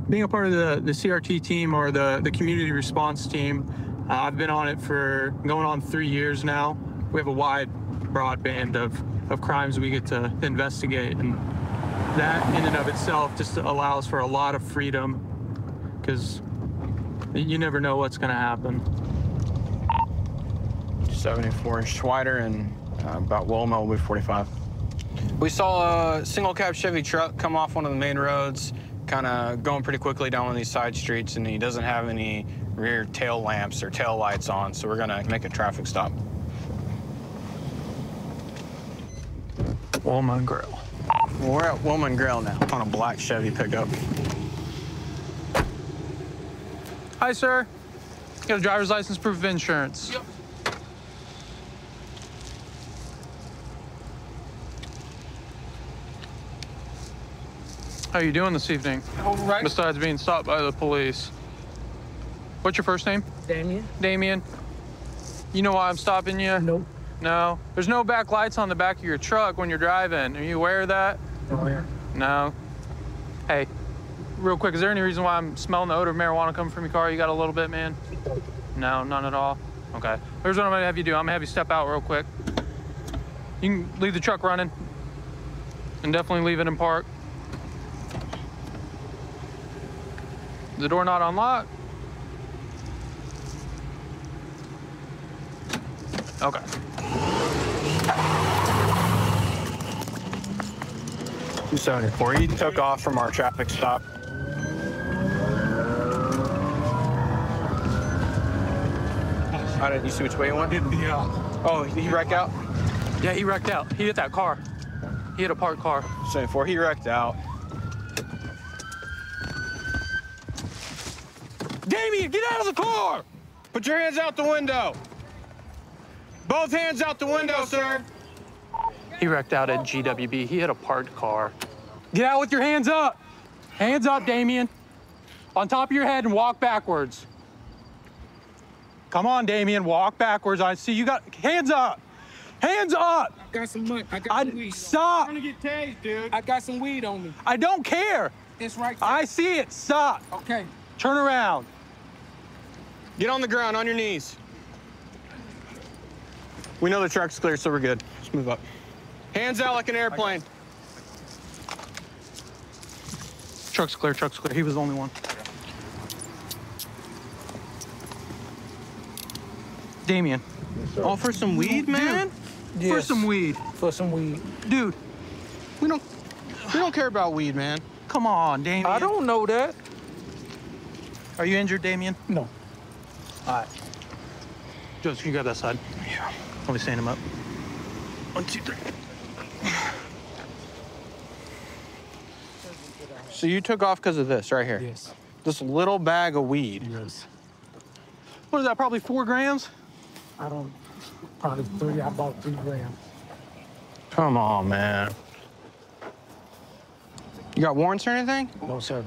Being a part of the CRT team or the community response team, I've been on it for going on 3 years now. We have a wide, broad band of crimes we get to investigate, and that in and of itself just allows for a lot of freedom because you never know what's going to happen. 74-inch Schweider and about Wilma will be 45. We saw a single cab Chevy truck come off one of the main roads, kind of going pretty quickly down one of these side streets, and he doesn't have any rear tail lamps or tail lights on, so we're gonna make a traffic stop. Wilma Grill. Well, we're at Wilma Grill now on a black Chevy pickup. Hi, sir. Got a driver's license, proof of insurance. Yep. How are you doing this evening? All right. Besides being stopped by the police. What's your first name? Damien. Damien. You know why I'm stopping you? Nope. No? There's no back lights on the back of your truck when you're driving. Are you aware of that? Oh, yeah. No. Hey, real quick, is there any reason why I'm smelling the odor of marijuana coming from your car? You got a little bit, man? No, none at all? Okay. Here's what I'm gonna have you do. I'm gonna have you step out real quick. You can leave the truck running and definitely leave it in park. The door not unlocked? Okay. $274. He took off from our traffic stop. I didn't. You see which way he went? Yeah. Oh, he wrecked out? Yeah, he wrecked out. He hit that car. He hit a parked car. 74. He wrecked out. Damien, get out of the car! Put your hands out the window. Both hands out the window, sir. He wrecked out at GWB. He hit a parked car. Get out with your hands up. Hands up, Damien. On top of your head and walk backwards. Come on, Damien, walk backwards. I see you got, hands up. Hands up. I got some money. I got some weed. Stop. I'm trying to get tased, dude. I got some weed on me. I don't care. It's right there. I see it. Stop. Okay. Turn around. Get on the ground, on your knees. We know the truck's clear, so we're good. Just move up. Hands out like an airplane. Truck's clear, truck's clear. He was the only one. Damien. Yes, all for some weed, man? Yes. For some weed. For some weed. Dude, we don't care about weed, man. Come on, Damien. I don't know that. Are you injured, Damien? No. All right. Joseph, can you grab that side? Yeah. Let me stand him up. 1, 2, 3. So you took off because of this right here? Yes. This little bag of weed? Yes. What is that, probably 4 grams? I don't, probably 3, I bought 3 grams. Come on, man. You got warrants or anything? No, sir.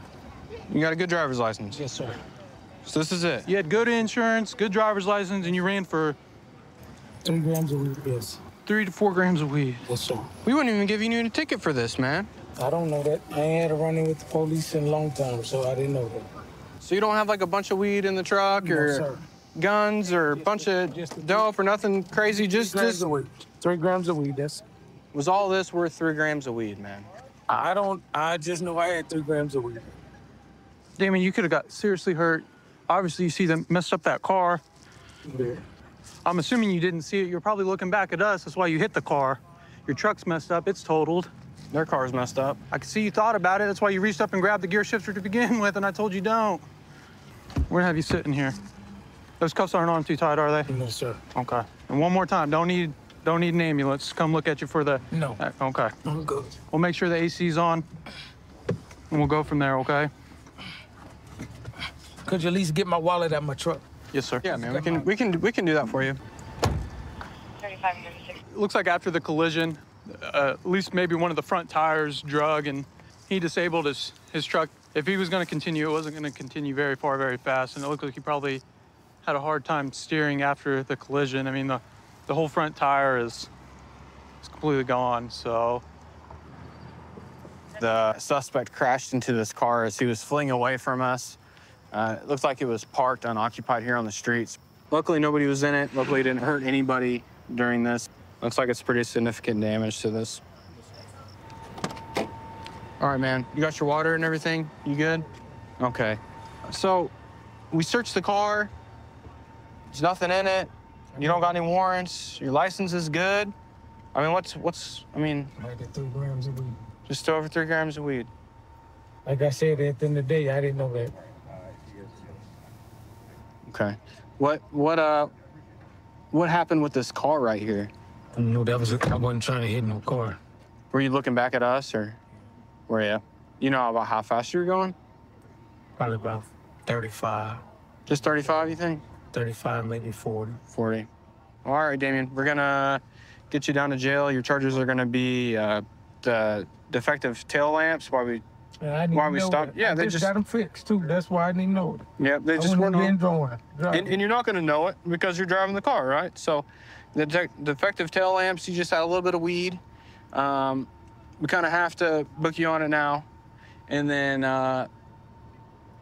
You got a good driver's license? Yes, sir. So this is it? You had good insurance, good driver's license, and you ran for 3 grams of weed, yes. 3 to 4 grams of weed. Yes, sir. We wouldn't even give you a ticket for this, man. I don't know that. I ain't had a run-in with the police in a long time, so I didn't know that. So you don't have like a bunch of weed in the truck No, or sir. guns or a bunch of dope or nothing crazy? 3 grams of weed. 3 grams of weed, that's... Was all this worth 3 grams of weed, man? I just know I had 3 grams of weed. Damien, you could have got seriously hurt. Obviously, you see them messed up that car. Yeah. I'm assuming you didn't see it. You're probably looking back at us. That's why you hit the car. Your truck's messed up. It's totaled. Their car's messed up. I can see you thought about it. That's why you reached up and grabbed the gear shifter to begin with, and I told you don't. We're gonna have you sitting here. Those cuffs aren't on too tight, are they? No, sir. Okay. And one more time, don't need an ambulance. Come look at you for the... No. Okay. I'm good. We'll make sure the AC's on, and we'll go from there, okay? Could you at least get my wallet out of my truck? Yes, sir. Yeah, man, we can do that for you. 35 years. It looks like after the collision, at least maybe one of the front tires drug, and he disabled his truck. If he was going to continue, it wasn't going to continue very far, very fast, and it looked like he probably had a hard time steering after the collision. I mean, the whole front tire is completely gone, so. The suspect crashed into this car as he was fleeing away from us. It looks like it was parked unoccupied here on the streets. Luckily, nobody was in it. Luckily, it didn't hurt anybody during this. Looks like it's pretty significant damage to this. All right, man. You got your water and everything? You good? Okay. So, we searched the car. There's nothing in it. You don't got any warrants. Your license is good. I mean, I mean... I got 3 grams of weed. Just over 3 grams of weed. Like I said, at the end of the day, I didn't know that. Okay. What happened with this car right here? No, I wasn't trying to hit no car. Were you looking back at us, or were you? You know about how fast you were going? Probably about 35. Just 35, you think? 35, maybe 40. 40. All right, Damien, we're gonna get you down to jail. Your charges are gonna be the defective tail lamps while we stopped. Yeah, they just got them fixed too. That's why I didn't know it. Yeah, they just weren't on. And you're not gonna know it because you're driving the car, right? So the defective tail lamps, you just had a little bit of weed. We kind of have to book you on it now. And then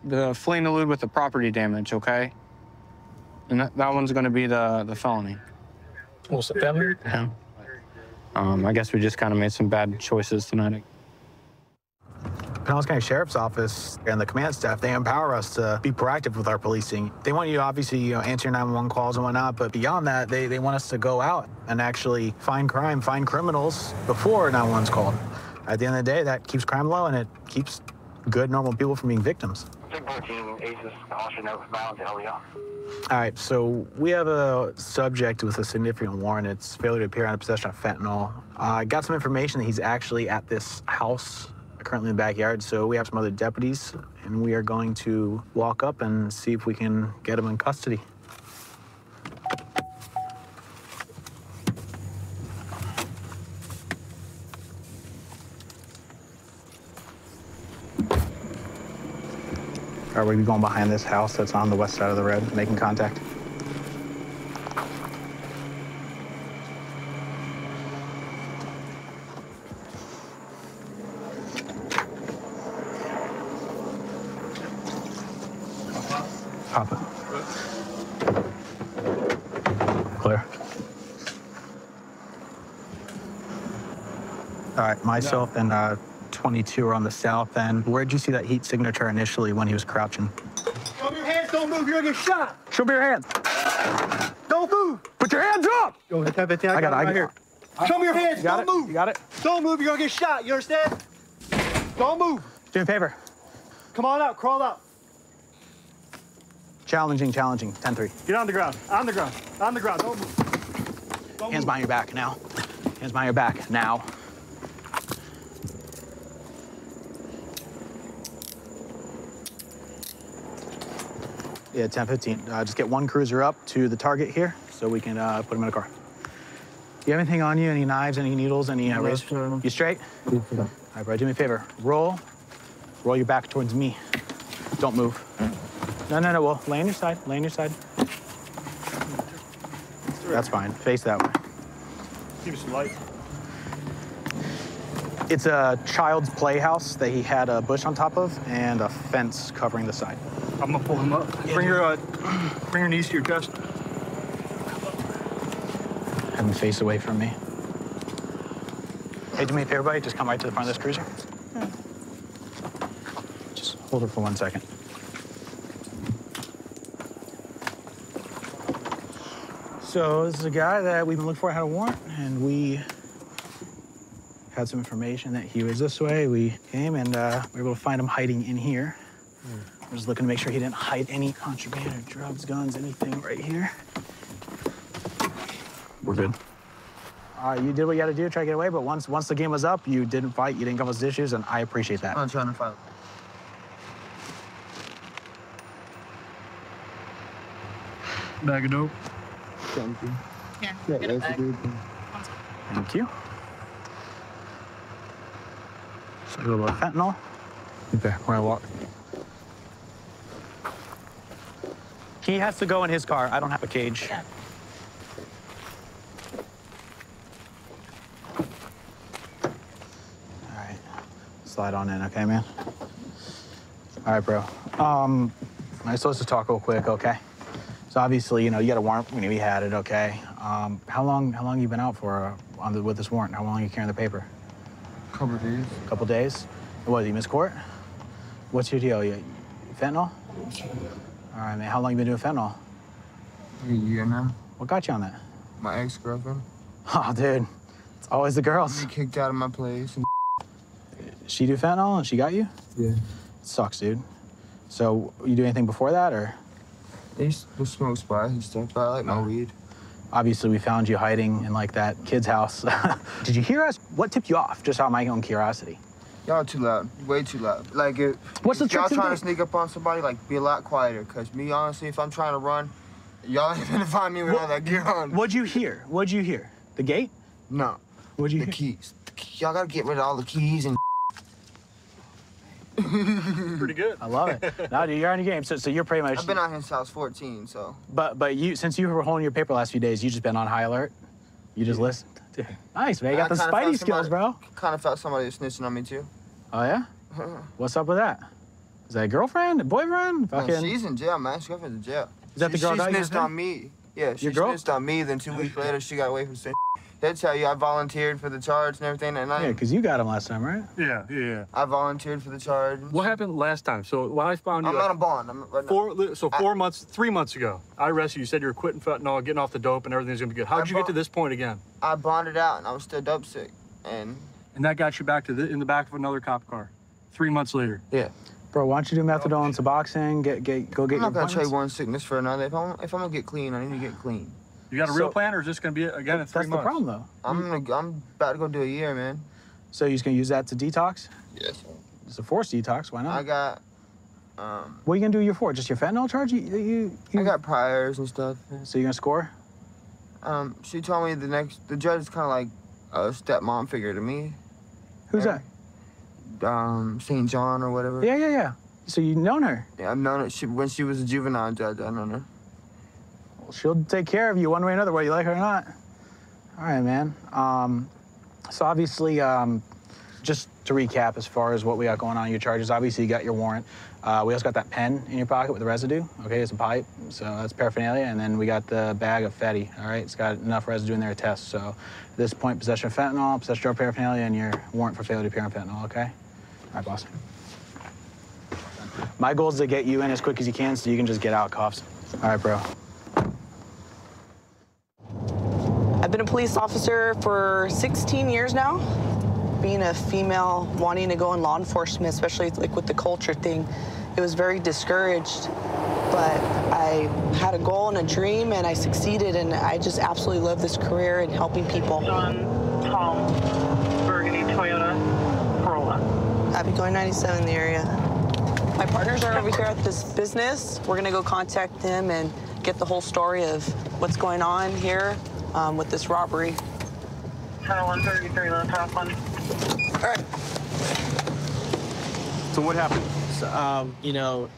the fleeing elude with the property damage, okay? And that one's gonna be the felony. What's the felony? Yeah. I guess we just kind of made some bad choices tonight. Pinellas County Sheriff's Office and the command staff, they empower us to be proactive with our policing. They want you to obviously, answer your 911 calls and whatnot, but beyond that, they want us to go out and actually find crime, find criminals before 911's called. At the end of the day, that keeps crime low and it keeps good, normal people from being victims. 14 Aces, Austin, bound to LEO. All right, so we have a subject with a significant warrant. It's failure to appear on possession of fentanyl. I got some information that he's actually at this house currently in the backyard, so we have some other deputies, and we are going to walk up and see if we can get him in custody. All right, we'll be going behind this house that's on the west side of the road, making contact. Pop it. Clear. All right, myself and 22 are on the south end. Where'd you see that heat signature initially when he was crouching? Show me your hands, don't move, you're gonna get shot. Show me your hands. Don't move. Put your hands up. Yo, I got it right here. Show me your hands, don't move. You got it? Don't move, you're gonna get shot, you understand? Don't move. Do me a favor. Come on out, crawl out. Challenging, 10-3. Get on the ground, on the ground, on the ground, don't move. Hands behind your back now. Hands behind your back now. Yeah, 10-15. Just get one cruiser up to the target here so we can put him in a car. You have anything on you? Any knives, any needles, any razors? You straight? All right, bro, do me a favor. Roll your back towards me. Don't move. No, well, lay on your side, That's fine, face that way. Give me some light. It's a child's playhouse that he had a bush on top of and a fence covering the side. I'm gonna pull him up. Yeah, bring your knees to your chest. Have him face away from me. Hey, do me a favor, buddy. Just come right to the front of this cruiser. Just hold it for 1 second. So this is a guy that we've been looking for, had a warrant, and we had some information that he was this way. We came and we were able to find him hiding in here. We're just looking to make sure he didn't hide any contraband or drugs, guns, anything right here. We're good. You did what you had to do to try to get away, but once the game was up, you didn't fight, you didn't come with issues, and I appreciate that. I'm trying to fight. Bag of dope. Thank you. Yeah, that's a good thing. Thank you. So a little bit of fentanyl. Okay, we're gonna walk. He has to go in his car. I don't have a cage. Yeah. All right, slide on in, okay, man? All right, bro. All right, so let's just talk real quick, okay? So obviously, you know, you got a warrant. We knew you had it, okay? How long you been out for with this warrant? How long are you carrying the paper? Couple of days. Couple days? What, you missed court? What's your deal? You fentanyl? All right, man. How long you been doing fentanyl? A year now. What got you on that? My ex-girlfriend. Oh, dude. It's always the girls. She kicked out of my place. And she do fentanyl and she got you? Yeah. It sucks, dude. So, you do anything before that, or? They used to smoke spots and stuff, but I like my weed. Obviously, we found you hiding in, like, that kid's house. Did you hear us? What tipped you off? Just out of my own curiosity. Y'all too loud. Way too loud. Like, what's the if y'all trick trying to sneak up on somebody, like, be a lot quieter. Because me, honestly, if I'm trying to run, y'all ain't gonna find me with all that gear on. What'd you hear? What'd you hear? The gate? No. What'd you hear? The keys. Y'all gotta get rid of all the keys and Pretty good. I love it. No, dude, you're on your game. So you're pretty much. I've been out here since I was 14, so. But you, since you were holding your paper last few days, you just been on high alert. You just listened. Dude, nice, man. You got the Spidey skills, bro. Kind of felt somebody was snitching on me too. Oh yeah? What's up with that? Is that a girlfriend, a boyfriend? No, Fucking... she's in jail, man. She's in jail. Is that the girl She that you snitched on me. Yeah, she Your girl? snitched on me. Then 2 weeks later, she got away from sin. They'll tell you I volunteered for the charge and everything that night. Yeah, because you got him last time, right? Yeah. I volunteered for the charge. What happened last time? So when I found you, I'm on a bond. I'm right now. 3 months ago, I arrested you. You said you were quitting fentanyl, getting off the dope, and everything's gonna be good. How'd you get to this point again? I bonded out, and I was still dope sick, and that got you back to in the back of another cop car. 3 months later. Yeah. Bro, why don't you do methadone, Suboxone, go get I'm your not gonna trade appointments? one sickness for another. If I'm gonna get clean, I need to get clean. You got a real plan, or is this gonna be again in 3 months? That's the problem, though. I'm about to go do a year, man. So you're just gonna use that to detox? Yes. It's a forced detox. Why not? I got. What are you gonna do a year for? Just your fentanyl charge? You I got priors and stuff. So you're gonna score? She told me the judge is kind of like a stepmom figure to me. Who's that? St. John or whatever. Yeah. So you've known her? Yeah, I've known her. When she was a juvenile judge, I've known her. Well, she'll take care of you one way or another, whether you like her or not. All right, man. So obviously, just to recap, as far as what we got going on, your charges, obviously you got your warrant. We also got that pen in your pocket with the residue. Okay, it's a pipe, so that's paraphernalia. And then we got the bag of Fetty, all right? It's got enough residue in there to test. So at this point, possession of fentanyl, possession of drug paraphernalia, and your warrant for failure to appear on fentanyl, okay? All right, boss. My goal is to get you in as quick as you can so you can just get out cuffs. All right, bro. I've been a police officer for 16 years now. Being a female wanting to go in law enforcement, especially like with the culture thing, it was very discouraged. But I had a goal and a dream, and I succeeded, and I just absolutely love this career and helping people. Tom, Burgundy, Toyota, Corolla. I'll be going 97 in the area. My partners are over here at this business. We're gonna go contact them and get the whole story of what's going on here with this robbery. Channel 133, low top one. All right. So what happened? So, you know,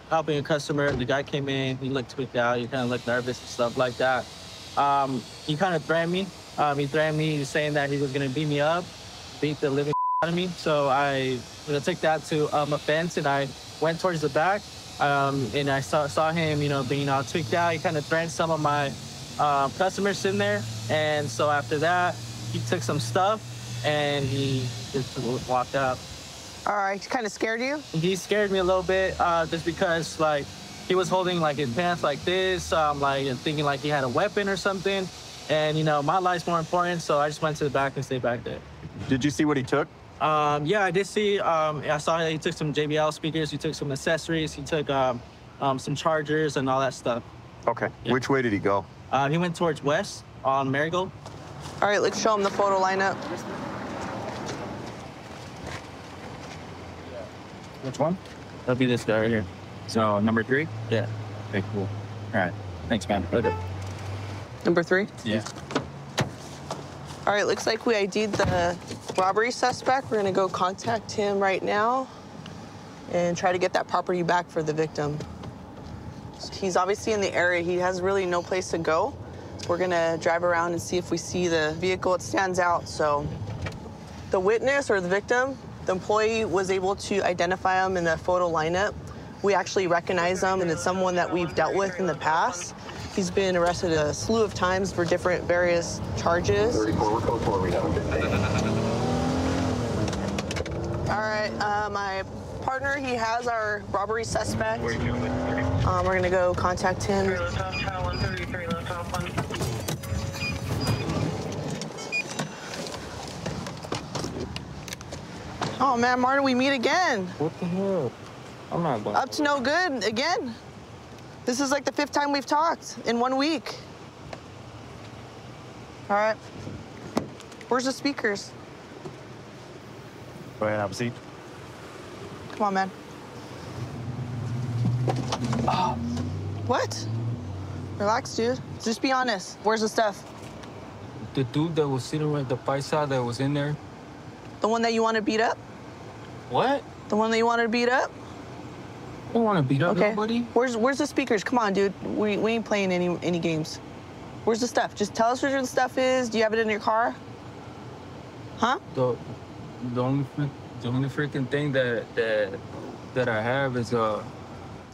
helping a customer, the guy came in, he looked tweaked out, he kind of looked nervous and stuff like that. He kind of threatened me. He threatened me saying that he was gonna beat me up, beat the living out of me. So I took that to a fence, and I went towards the back, and I saw him, being all tweaked out. He kind of threatened some of my customers sitting there, and so after that, he took some stuff, and he just walked out. All right, kind of scared you? He scared me a little bit, just because, like, he was holding, like, his pants like this, and thinking, like, he had a weapon or something. And, my life's more important, so I just went to the back and stayed back there. Did you see what he took? Yeah, I did see. I saw that he took some JBL speakers. He took some accessories. He took some chargers and all that stuff. Okay. Yeah. Which way did he go? He went towards west on Marigold. All right, let's show him the photo lineup. Which one? That'll be this guy right here. So number 3? Yeah. Okay, cool. All right. Thanks, man. Okay. Number 3? Yeah. All right, looks like we ID'd the robbery suspect. We're gonna go contact him right now and try to get that property back for the victim. He's obviously in the area. He has really no place to go. We're gonna drive around and see if we see the vehicle. It stands out, so the witness or the victim, the employee was able to identify him in the photo lineup. We actually recognize him, and it's someone that we've dealt with in the past. He's been arrested a slew of times for different various charges. 34, we're code 4, we know. All right, my partner, he has our robbery suspect. We're gonna go contact him. Oh man, Martin, we meet again. What the hell? I'm not going. Up to no good again. This is like the 5th time we've talked in 1 week. All right. Where's the speakers? Go ahead, have a seat. Come on, man. Oh. What? Relax, dude. Just be honest. Where's the stuff? The dude that was sitting right, the paisa that was in there. The one that you want to beat up? What? The one that you wanted to beat up? I don't want to beat up okay. nobody. Where's the speakers? Come on, dude. We ain't playing any games. Where's the stuff? Just tell us where the stuff is. Do you have it in your car? Huh? The only freaking thing that I have is the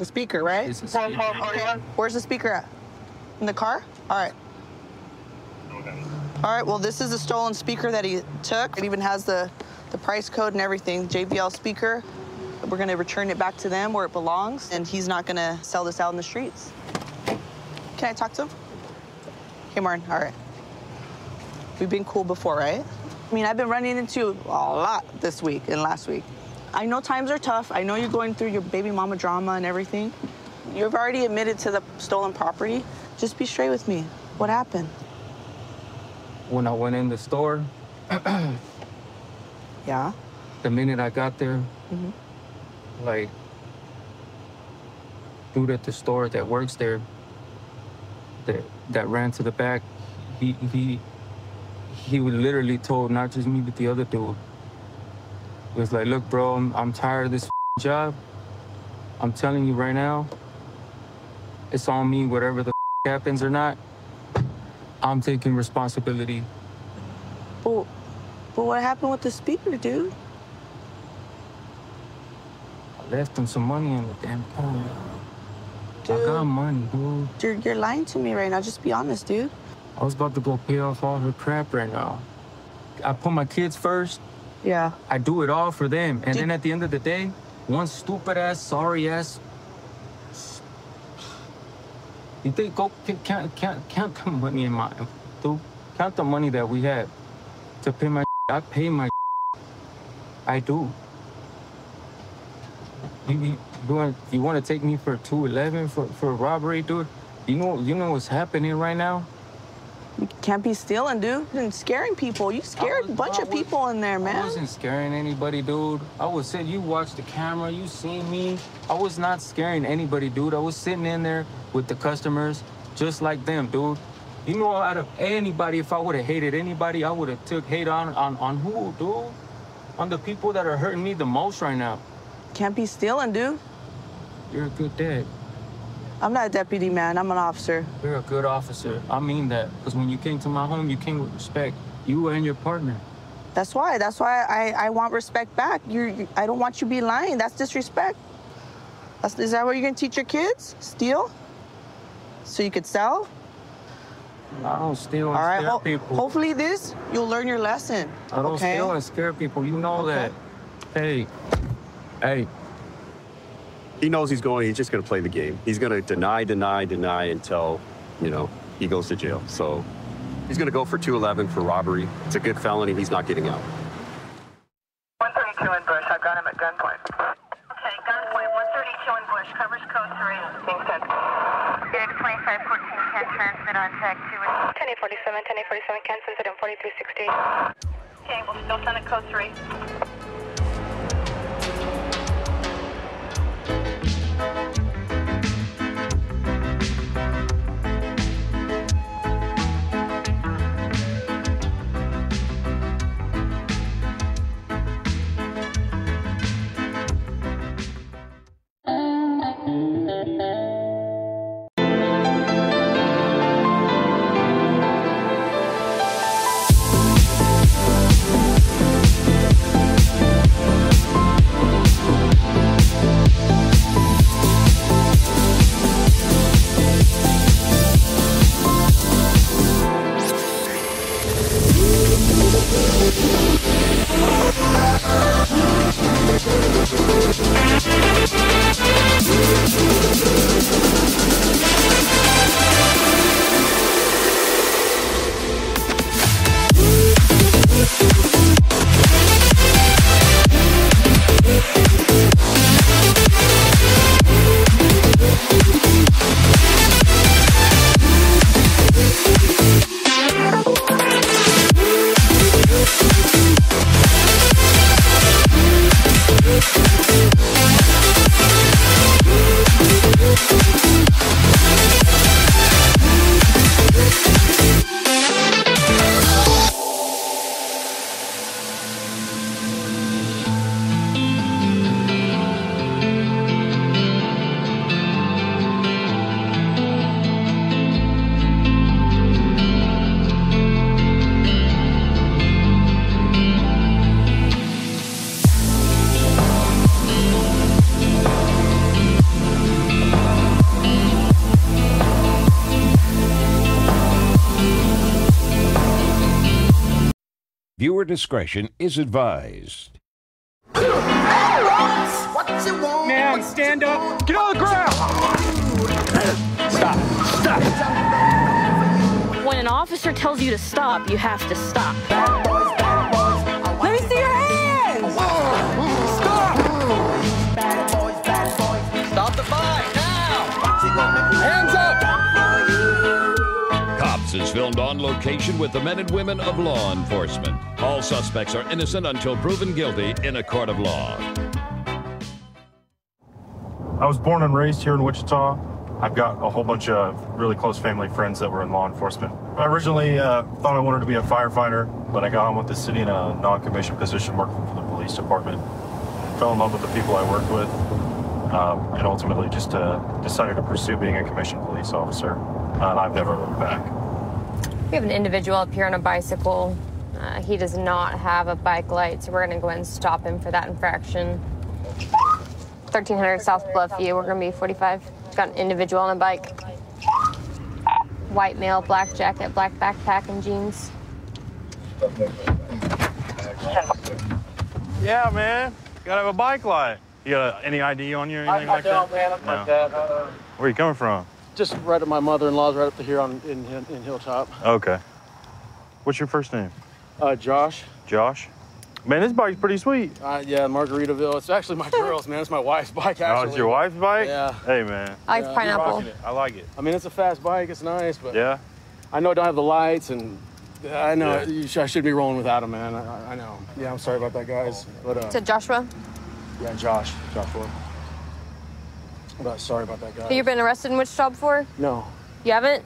speaker, right? It's a speaker. Okay. Where's the speaker at? In the car? All right. All right, well, this is a stolen speaker that he took. It even has the price code and everything, JBL speaker. We're gonna return it back to them where it belongs, and he's not gonna sell this out in the streets. Can I talk to him? Hey, Martin, all right. We've been cool before, right? I mean, I've been running into a lot this week and last week. I know times are tough. I know you're going through your baby mama drama and everything. You've already admitted to the stolen property. Just be straight with me. What happened? When I went in the store, yeah. The minute I got there, like, dude at the store that works there, that ran to the back, he literally told not just me but the other dude. He was like, look, bro, I'm tired of this job. I'm telling you right now, it's on me, whatever the happens or not. I'm taking responsibility. But what happened with the speaker, dude? I left him some money in the damn car. Dude, I got money, dude. You're lying to me right now. Just be honest, dude. I was about to go pay off all her crap right now. I put my kids first. Yeah. I do it all for them. And then at the end of the day, one stupid-ass, sorry-ass... You think, go count the money in my... Dude, count the money that we have to pay my... I pay my... I do. You want to take me for 211 for robbery, dude? You know what's happening right now? You can't be stealing, dude. You're scaring people. You scared a bunch of people in there, man. I wasn't scaring anybody, dude. I was sitting, you watched the camera, you seen me. I was not scaring anybody, dude. I was sitting in there with the customers just like them, dude. You know, out of anybody, if I would have hated anybody, I would have took hate on who, dude? On the people that are hurting me the most right now. Can't be stealing, dude. You're a good dad. I'm not a deputy, man. I'm an officer. You're a good officer. I mean that. Because when you came to my home, you came with respect. You and your partner. That's why I want respect back. I don't want you to be lying. That's disrespect. Is that what you're going to teach your kids? Steal? So you could sell? I don't steal and all right, scare people. Hopefully you'll learn your lesson. I don't steal and scare people. You know that. Hey. He knows he's just going to play the game. He's going to deny until, he goes to jail. So he's going to go for 211 for robbery. It's a good felony. He's not getting out. 10-847, 10-847, cancel incident 4360. Okay, we'll still send a code 3. Viewer discretion is advised. Man, stand up. Get on the ground. Stop. Stop. When an officer tells you to stop, you have to stop. Let me see your hands. Stop. Stop the fight now. Hands up. Cops is filmed on location with the men and women of law enforcement. All suspects are innocent until proven guilty in a court of law. I was born and raised here in Wichita. I've got a whole bunch of really close family friends that were in law enforcement. I originally thought I wanted to be a firefighter, but I got on with the city in a non-commissioned position working for the police department. Fell in love with the people I worked with, and ultimately just decided to pursue being a commissioned police officer. And I've never looked back. We have an individual up here on a bicycle. He does not have a bike light, so we're going to go ahead and stop him for that infraction. 1300 South Bluffview, we're going to be 45. Got an individual on a bike. White male, black jacket, black backpack, and jeans. Yeah, man. Gotta have a bike light. You got any ID on you or anything like that? Man, I'm like that. Where are you coming from? Just right at my mother-in-law's right up here in Hilltop. Okay. What's your first name? Josh. Josh? Man, this bike's pretty sweet. Yeah, Margaritaville. It's actually my girl's, man. It's my wife's bike, actually. Oh, it's your wife's bike? Yeah. Hey, man. I like pineapple. I like it. I mean, it's a fast bike. It's nice, but yeah. I know I don't have the lights, and I know I should be rolling without him, man. I know. Yeah, I'm sorry about that, guys. But To Joshua? Yeah, Joshua. But sorry about that, guys. Have you been arrested in Wichita before? No. You haven't?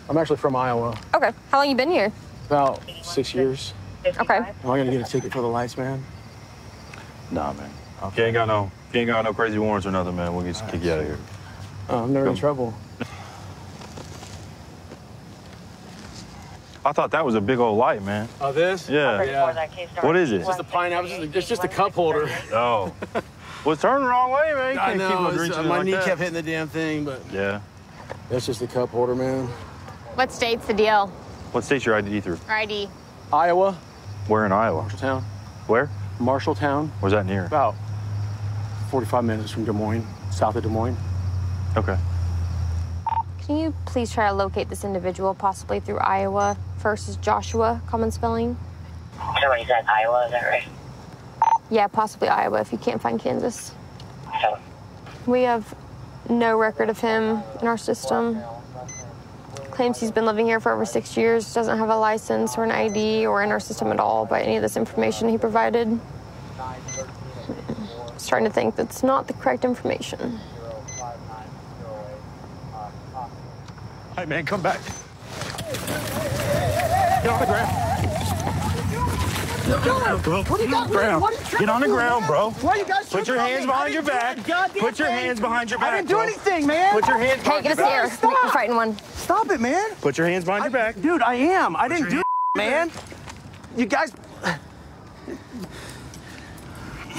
I'm actually from Iowa. Okay. How long you been here? About 6 years. Okay. Am I gonna get a ticket for the lights, man? Nah, man. You ain't got no crazy warrants or nothing, man. We'll just kick you out of here. I'm never in trouble. I thought that was a big old light, man. Oh, this? Yeah. What is it? It's just a pineapple. It's just a cup holder. Oh. Well, it's turning the wrong way, man. You I can't know. keep on drinking My like knee that. kept hitting the damn thing, but Yeah. it's just a cup holder, man. What state's the deal? What state's your ID through? Or ID? Iowa. Where in Iowa? Marshalltown. Where? Marshalltown. Where's that near? About 45 minutes from Des Moines, south of Des Moines. Okay. Can you please try to locate this individual, possibly through Iowa? First is Joshua, common spelling. So when you said Iowa, is that right? Yeah, possibly Iowa if you can't find Kansas. So, We have no record of him in our system. Claims he's been living here for over 6 years, doesn't have a license or an ID or in our system at all by any of this information he provided. Starting to think that's not the correct information. Hey, man, come back. Get on the ground. Bro, What do you got? ground. What are you trying Get on to the do, ground, man? bro. Why are you guys Put your tripping on hands me? behind your back. Put your hands behind your back. I didn't do bro. anything, man. Put your hands Hey, behind get your us back. here. We're fighting one. Stop it, man. Put your hands behind your back. Dude, I am. I didn't do it, man. You guys.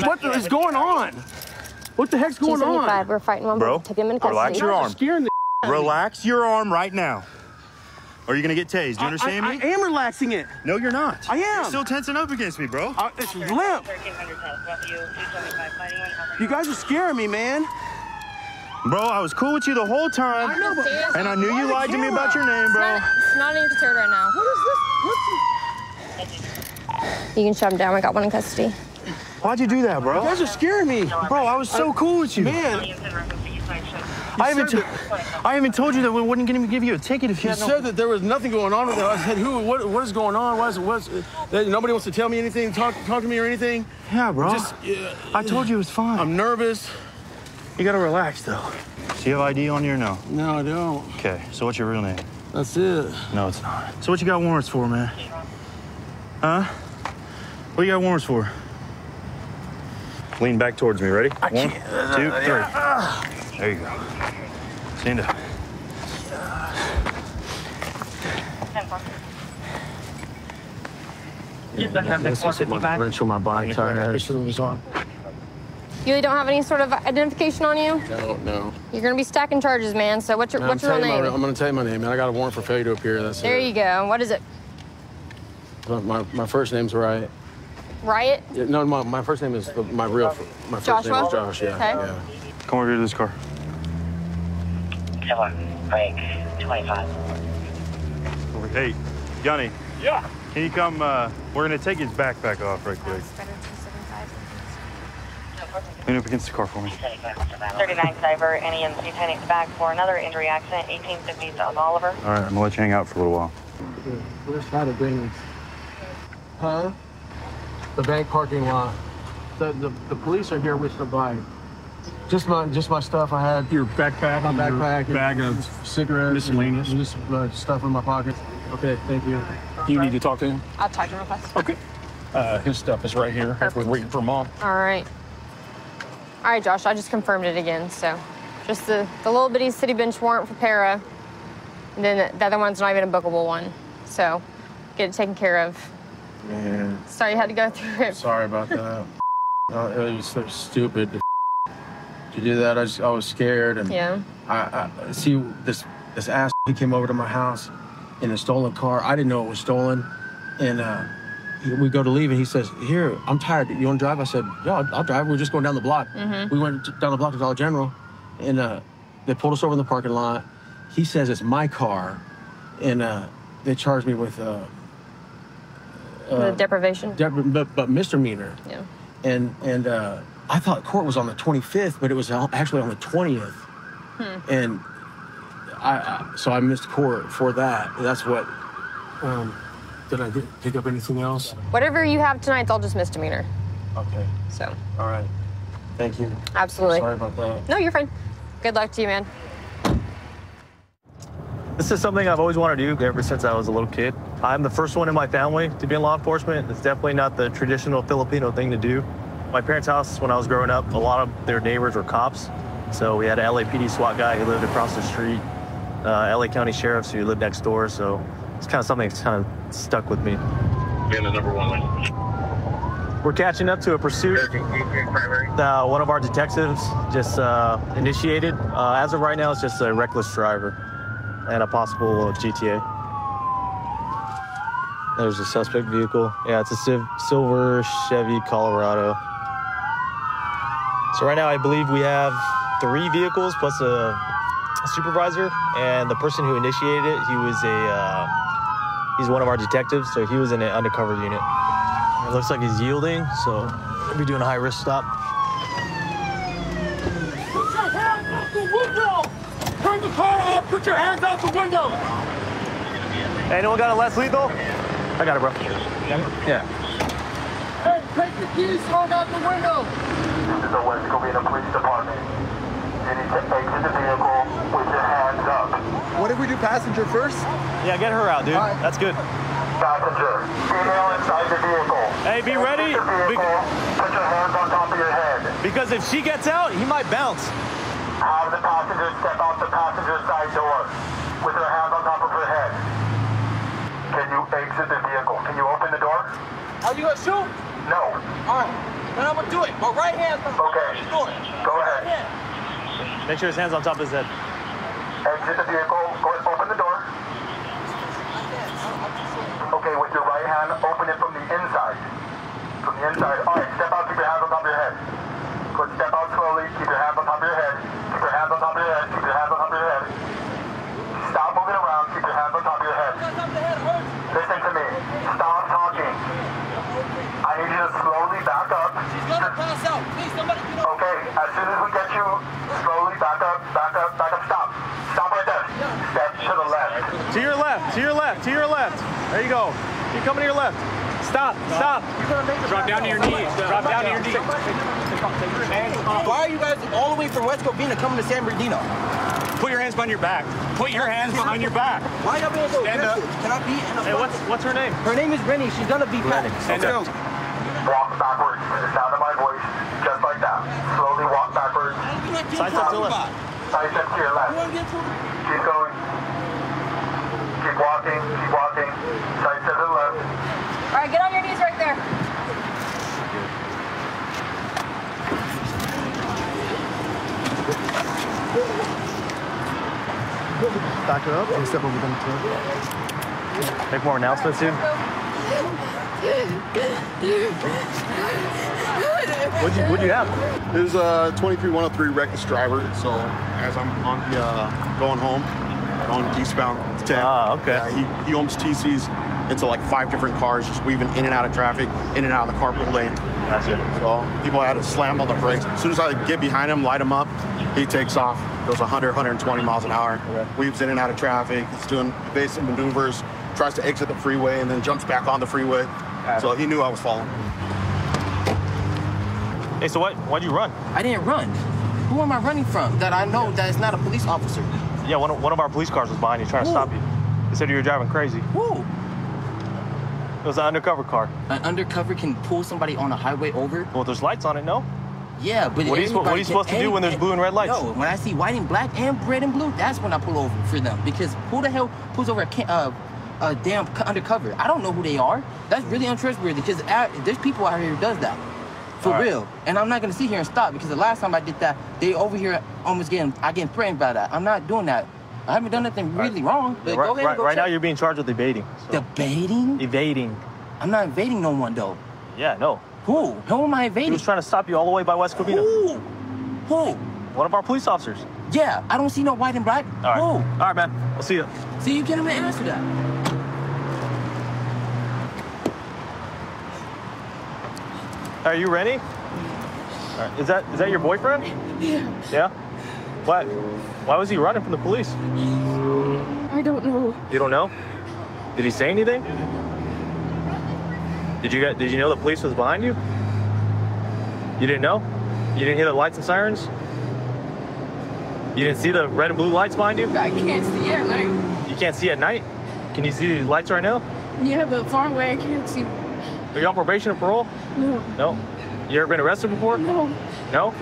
What is going on? What the heck's going on? 275. We're fighting one. Bro, Take him in custody. relax your arm. Scaring the Relax your arm right now. Or you're gonna get tased. You understand me? I am relaxing it. No, you're not. I am. You're still tensing up against me, bro. It's limp. You guys are scaring me, man. Bro, I was cool with you the whole time. I know, but and I knew you lied to me about your name, bro. It's not in your concern right now. What is this? You can shut him down. We got one in custody. Why'd you do that, bro? You guys are scaring me. Bro, I was so cool with you. Man. I even told you that we wouldn't even give you a ticket if you You had said that there was nothing going on with it. I said, what is going on? Nobody wants to tell me anything, talk to me or anything? Yeah, bro. I told you it was fine. I'm nervous. You gotta relax, though. Do you have ID on you or no? No, I don't. Okay, so what's your real name? That's it. No, it's not. So what you got warrants for, man? Huh? What you got warrants for? Lean back towards me, ready? 1, 2, 3. There you go. Stand up. Wrench on my bike tire. You don't have any sort of identification on you? No. You're gonna be stacking charges, man. So what's your real name? I'm gonna tell you my name, man. I got a warrant for failure to appear. That's There you go. What is it? My first name's Riot. Riot? Yeah, no, my first name is my first Joshua? name is Josh. Yeah. Okay. Yeah. Come over here to this car. Come on, break 25. Hey, Johnny. Yeah. Can you come? We're gonna take his backpack off right quick. Lean up against the car for me. 39 Cyber, NEMC panic back for another injury accident, 1850 South Oliver. All right, I'm gonna let you hang out for a little while. Where's how to bring this? Huh? The bank parking lot. The police are here with the bike. Just my stuff I had. Your backpack, My backpack, your bag of cigarettes, miscellaneous. and just stuff in my pocket. Okay, thank you. You need to talk to him? I'll talk to him real fast. Okay. His stuff is right here. We're waiting for Mom. All right. All right, Josh, I just confirmed it again. So just the little bitty city bench warrant for para. And then the other one's not even a bookable one. So get it taken care of. Man. Sorry you had to go through it. Sorry about that. It was so stupid to do that. I was scared, and Yeah. I see this ass. He came over to my house in a stolen car. I didn't know it was stolen, and we go to leave, and he says, "Here, I'm tired. You want to drive?" I said, "Yeah, I'll drive." We were just going down the block. Mm-hmm. We went down the block to Dollar General, and they pulled us over in the parking lot. He says it's my car, and they charged me with The deprivation. but misdemeanor. Yeah. And I thought court was on the 25th, but it was actually on the 20th. And so I missed court for that. That's what. Did I pick up anything else? Whatever you have tonight's all just misdemeanor. Okay. So. All right. Thank you. Absolutely. Sorry about that. No, you're fine. Good luck to you, man. This is something I've always wanted to do ever since I was a little kid. I'm the first one in my family to be in law enforcement. It's definitely not the traditional Filipino thing to do. My parents' house, when I was growing up, a lot of their neighbors were cops. So we had an LAPD SWAT guy who lived across the street, LA County sheriffs who lived next door. So it's kind of something that's kind of stuck with me. Being the number one lane. We're catching up to a pursuit. One of our detectives just initiated. As of right now, it's just a reckless driver and a possible GTA. There's a suspect vehicle. Yeah, it's a silver Chevy Colorado. So right now I believe we have 3 vehicles plus a supervisor, and the person who initiated it, he's one of our detectives, so he was in an undercover unit. It looks like he's yielding, so we'll be doing a high-risk stop. Put your hands out the window! Turn the car off! Put your hands out the window! Anyone got a less lethal? I got it, bro. Yeah. Hey, take the keys thrown out the window. This is the West Covina Police Department. You need to exit the vehicle with your hands up. What if we do passenger first? Yeah, get her out, dude. Right. That's good. Passenger, female inside the vehicle. Hey, be ready. Put your hands on top of your head. Because if she gets out, he might bounce. Have the passenger step out the passenger side door with her hands on top of her head. Can you exit the vehicle? Can you open the door? Are you gonna shoot? No. All right, then I'm gonna do it. But right hand. Okay. Go ahead. Make sure his hand's on top of his head. Exit the vehicle. Go ahead, open the door. Okay, with your right hand, open it from the inside. From the inside. All right, step out, keep your hands on top of your head. Go ahead, step out slowly, keep your hands on top of your head. Keep your hands on top of your head, keep your hands on top of your head. Stop moving around, keep your hands on top of your head. Listen to me. Stop talking. I need you to slowly back up. She's gonna pass out. Please, somebody get up. Okay, as soon as we get you, slowly back up, stop. Stop right there. Step to the left. To your left, to your left, to your left. There you go. Keep coming to your left. Stop, stop. Drop down to your knees. Drop down to your knees. Why are you guys all the way from West Covina coming to San Bernardino? Put your hands behind your back. Put your hands behind your back. Why y'all being so Stand up. aggressive? Can I be in the Hey, what's her name? Her name is Rennie. She's gonna be back. Stand up. Walk backwards to the sound of my voice, just like that. Slowly walk backwards. Side step to the left. Side step to your left. Keep going. Keep walking, keep walking. Side step to the left. All right, get on your knees right there. Back her up and step over them too. Make more announcements, dude. What'd you have? It was a 23103 reckless driver. So as I'm on the going home, going eastbound 10. Ah, okay. He almost TCs into like 5 different cars, just weaving in and out of traffic, in and out of the carpool lane. That's it. So people had to slam on the brakes. As soon as I get behind him, light him up, he takes off. Goes 100, 120 miles an hour. Okay. Weaves in and out of traffic. He's doing evasive maneuvers. Tries to exit the freeway and then jumps back on the freeway. So he knew I was following. Hey, so why'd you run? I didn't run. Who am I running from? That I know that is not a police officer. Yeah, one of our police cars was behind you trying to stop you. They said you were driving crazy. Who? It was an undercover car. An undercover can pull somebody on a highway over? Well, there's lights on it, no? Yeah, but what are you supposed to do when there's blue and red lights? No, when I see white and black and red and blue, that's when I pull over for them. Because who the hell pulls over a damn undercover? I don't know who they are. That's really untrustworthy because there's people out here who does that. For real. And I'm not going to sit here and stop because the last time I did that, they over here almost getting threatened by that. I'm not doing that. I haven't done nothing really wrong. But go ahead and go right check. now you're being charged with evading. So. Debating? Evading. I'm not evading no one though. Yeah, no. Who? Who am I evading? He was trying to stop you all the way by West Covina. Who? One of our police officers. Yeah, I don't see no white and black. All right. Who? All right, man. I'll see you. See, you can't even answer that. Are you ready? All right. Is that your boyfriend? Yeah. Yeah? Why was he running from the police? I don't know. You don't know? Did he say anything? Did you know the police was behind you? You didn't know? You didn't hear the lights and sirens? You didn't see the red and blue lights behind you? I can't see at night. You can't see at night? Can you see the lights right now? Yeah, but far away I can't see. Are you on probation or parole? No. No? You ever been arrested before? No. No?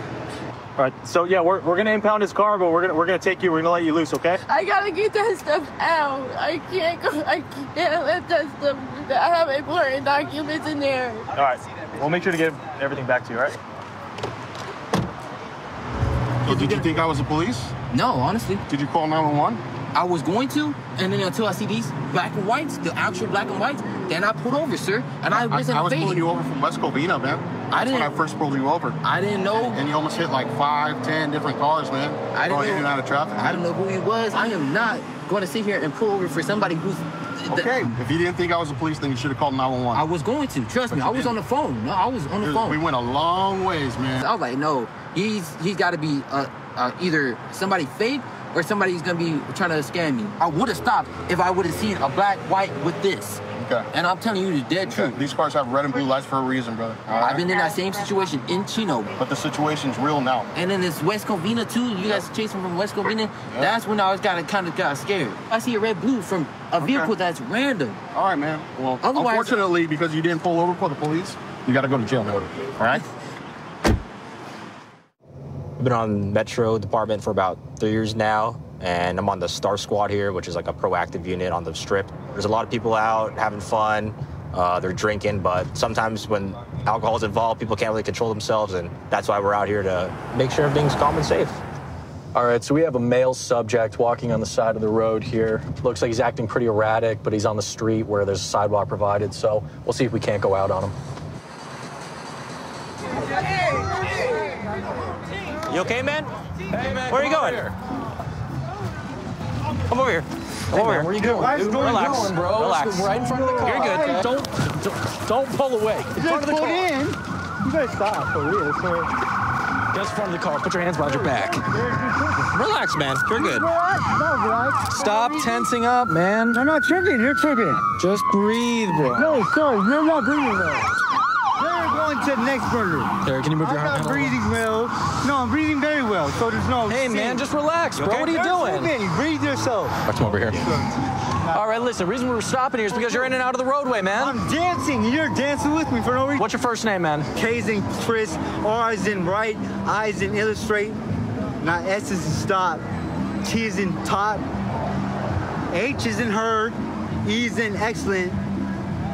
All right, so yeah, we're gonna impound his car, but we're gonna take you. We're gonna let you loose, okay? I gotta get that stuff out. I can't let that stuff. I have important documents in there. All right, we'll make sure to get everything back to you, all right? So did you think I was the police? No, honestly. Did you call 911? I was going to, and then until I see these black and whites, the actual black and whites, then I pulled over, sir. And I wasn't I was evading. pulling you over from West Covina, man. That's when I first pulled you over. I didn't know. And you almost hit like 5, 10 different cars, man. I didn't going know. in and out of traffic. I don't know who he was. I am not going to sit here and pull over for somebody who's... Okay, if you didn't think I was the police, then you should have called 911. I was going to. Trust me, I was on the phone. No, I was on the phone. We went a long ways, man. I was like, no, he's got to be either somebody fake or somebody's gonna be trying to scam me. I would have stopped if I would have seen a black, white with this. Okay. And I'm telling you the dead truth. These cars have red and blue lights for a reason, brother. I've been in that same situation in Chino. But the situation's real now. And then this West Covina too. You guys chasing from West Covina. That's when I was kind of got scared. I see a red blue from a vehicle that's random. All right, man. Well, Otherwise, unfortunately, because you didn't pull over for the police, you got to go to jail now. All right? I've been on Metro Department for about 3 years now, and I'm on the Star Squad here, which is like a proactive unit on the Strip. There's a lot of people out having fun. They're drinking, but sometimes when alcohol is involved, people can't really control themselves, and that's why we're out here to make sure everything's calm and safe. All right, so we have a male subject walking on the side of the road here. Looks like he's acting pretty erratic, but he's on the street where there's a sidewalk provided, so we'll see if we can't go out on him. You okay, man? Hey, man. Where are you going? Come over here. Come over here. Where are you going? Relax. Going, bro? Relax. Right in front of the car. You're good. Hey, don't pull away. In front of the car. You guys stop for real, sir. Get in front of the car. Put your hands behind your back. Relax, man. You're good. Stop tensing up, man. I'm not tripping. You're tripping. Just breathe, bro. No, sir. You're not breathing though. You're going to the next burger. There, can you move your hand? I'm not breathing well. No, I'm breathing very well, so there's no... Hey, man, just relax, bro. Okay? What are you doing? Tripping. Breathe yourself. Come over here. All right, listen, the reason we're stopping here is because you're in and out of the roadway, man. I'm dancing. You're dancing with me for no reason. What's your first name, man? K's in Chris, R is in right, I is in illustrate, not S is in stop, T is in top, H is in heard, E is in excellent,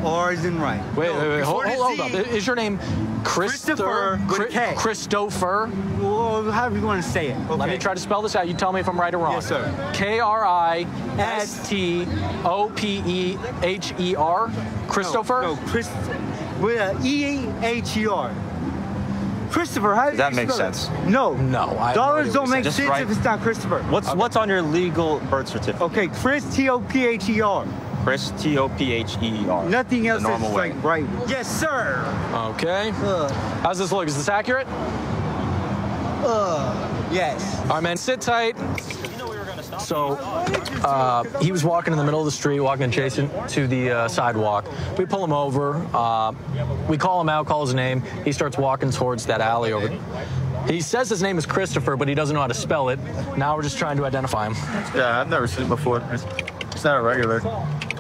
R is in right. Wait, hold up. Is your name Christopher with K. Christopher? Well, however you want to say it. Okay. Let me try to spell this out. You tell me if I'm right or wrong. Yes, sir. K-R-I-S-T-O-P-E-H-E-R? Christopher? No, Chris, with a E-H-E-R. Christopher, how do That you makes spell sense. It? No. No, I Dollars don't make Just sense write- if it's not Christopher. What's on your legal birth certificate? Okay, Chris, T-O-P-H-E-R. Chris, T-O-P-H-E-R. Nothing else The normal is way. like right. Yes, sir. Okay. How's this look? Is this accurate? Yes. All right, man, sit tight. So he was walking in the middle of the street, walking adjacent to the sidewalk. We pull him over. We call him out, call his name. He starts walking towards that alley over. He says his name is Christopher, but he doesn't know how to spell it. Now we're just trying to identify him. Yeah, I've never seen it before. It's not a regular.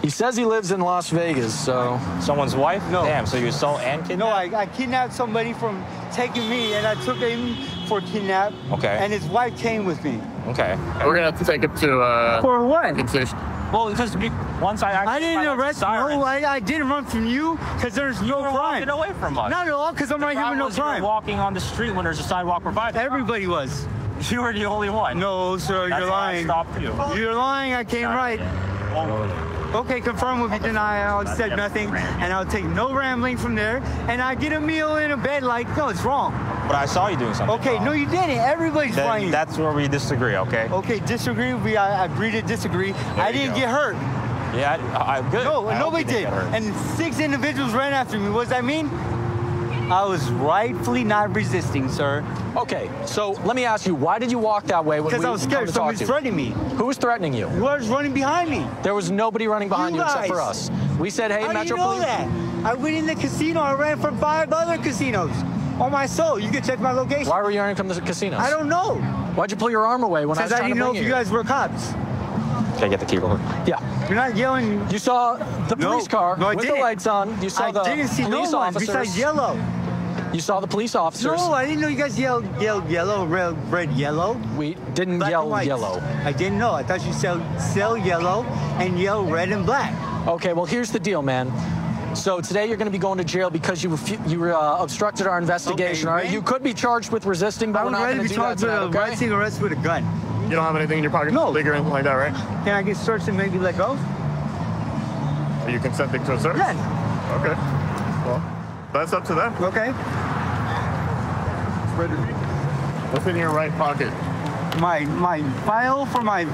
He says he lives in Las Vegas, so... Someone's wife? No. Damn, so you assault and kidnap? No, I kidnapped somebody from taking me, and I took him for kidnap. Okay. And his wife came with me. Okay. We're gonna have to take him to For what? Well, because once I didn't arrest you. No, I didn't run from you because there's no crime. walking away from us. Not at all, because I'm right here with no crime. Walking on the street when there's a sidewalk provided. Everybody was. You were the only one. No, sir, That's you're why I lying. stopped you. You're lying. I came right. Okay, confirm if you deny. I'll accept nothing, and I'll take no rambling from there. And I get a meal in a bed like, no, it's wrong. But I saw you doing something. Okay, no, you didn't. Everybody's lying. That's where we disagree, okay? Okay, disagree. I agree to disagree. I didn't get hurt. Yeah, I'm good. No, I hope nobody you didn't did. get hurt. And 6 individuals ran after me. What does that mean? I was rightfully not resisting, sir. Okay, so let me ask you, why did you walk that way when Because I was scared somebody was threatening me. Who was threatening you? Who was running behind me? There was nobody running behind you except for guys. us. We said, hey, How do Metro you know Police. that? I went in the casino. I ran from 5 other casinos. On my soul. You can check my location. Why were you running from the casinos? I don't know. Why'd you pull your arm away when I was Because I trying didn't to know bring if you guys were cops. Can I get the key real quick? Yeah. You're not yelling. You saw the police car no, I with didn't. the lights on. You saw I the didn't see police no one officers. besides yellow. You saw the police officers. No, I didn't know you guys yelled yellow, red, yellow. We didn't Black and yell white. yellow. I didn't know. I thought you sell yellow and yell red and black. Okay, well, here's the deal, man. So today you're going to be going to jail because you obstructed our investigation, Okay, all right? man. You could be charged with resisting, but I we're would not rather going be to do that charged with tonight, a okay? resisting arrest with a gun. You don't have anything in your pocket? No. Big or anything like that, right? Can I get searched and maybe let go? Are you consenting to a search? Yes. Okay. Well, that's up to them. Okay. What's in your right pocket? My file for my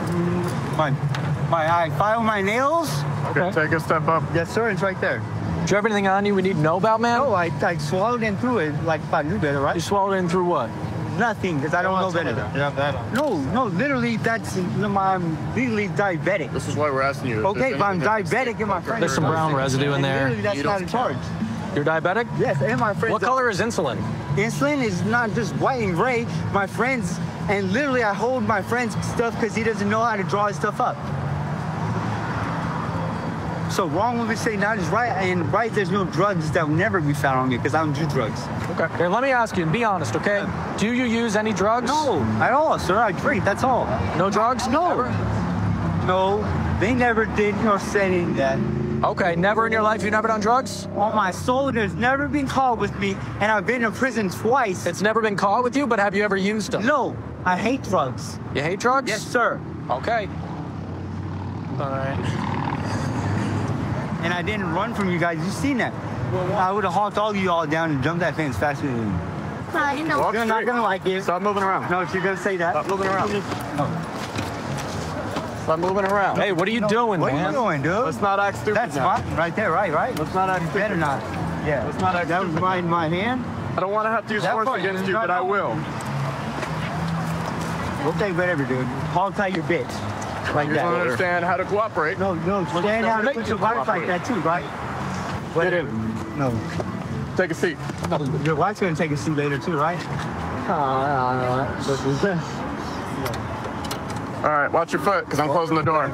I file my nails. Okay, take a step up. Yes, sir. It's right there. Do you have anything on you we need to know about, man? No, I swallowed and threw it like if I knew better, right? You swallowed in through what? nothing because I don't know better. No, literally, I'm legally diabetic. This is why we're asking you. Okay, but I'm diabetic and my friends. There's some brown residue in there. Literally, that's not a charge. You're diabetic? Yes, and my friends. What color is insulin? Insulin is not just white and gray. My friends, and literally I hold my friend's stuff because he doesn't know how to draw his stuff up. So wrong when we say not is right, and right, there's no drugs that will never be found on me because I don't do drugs. Okay. Here, let me ask you, and be honest, okay? Do you use any drugs? No, at all, sir. I drink, that's all. No drugs? No. Never? No, they never did nor said any of that. Okay, never in your life you've never done drugs? On my soul, there's never been caught with me, and I've been in prison twice. It's never been caught with you, but have you ever used them? No, I hate drugs. You hate drugs? Yes, sir. Okay. All right. And I didn't run from you guys. You seen that? I would have hawked all of you all down and jumped that fence faster than you. You're not gonna like it. Stop moving around. No, if you're gonna say that. Stop moving around. No. Stop moving around. Hey, what are you doing, what man? What are you doing, dude? Let's not act stupid. That's fine, right there, right? Let's not act stupid. Better not. Yeah. Let's not act that was my hand. I don't want to have to use force against you, but I will. We'll take whatever, dude. Hold tight your bitch. Like you that. don't understand how to cooperate. No, stand down and put your wife like that too, right? Whatever. No. Take a seat. No, your wife's gonna take a seat later too, right? All right, watch your foot, because I'm closing the door.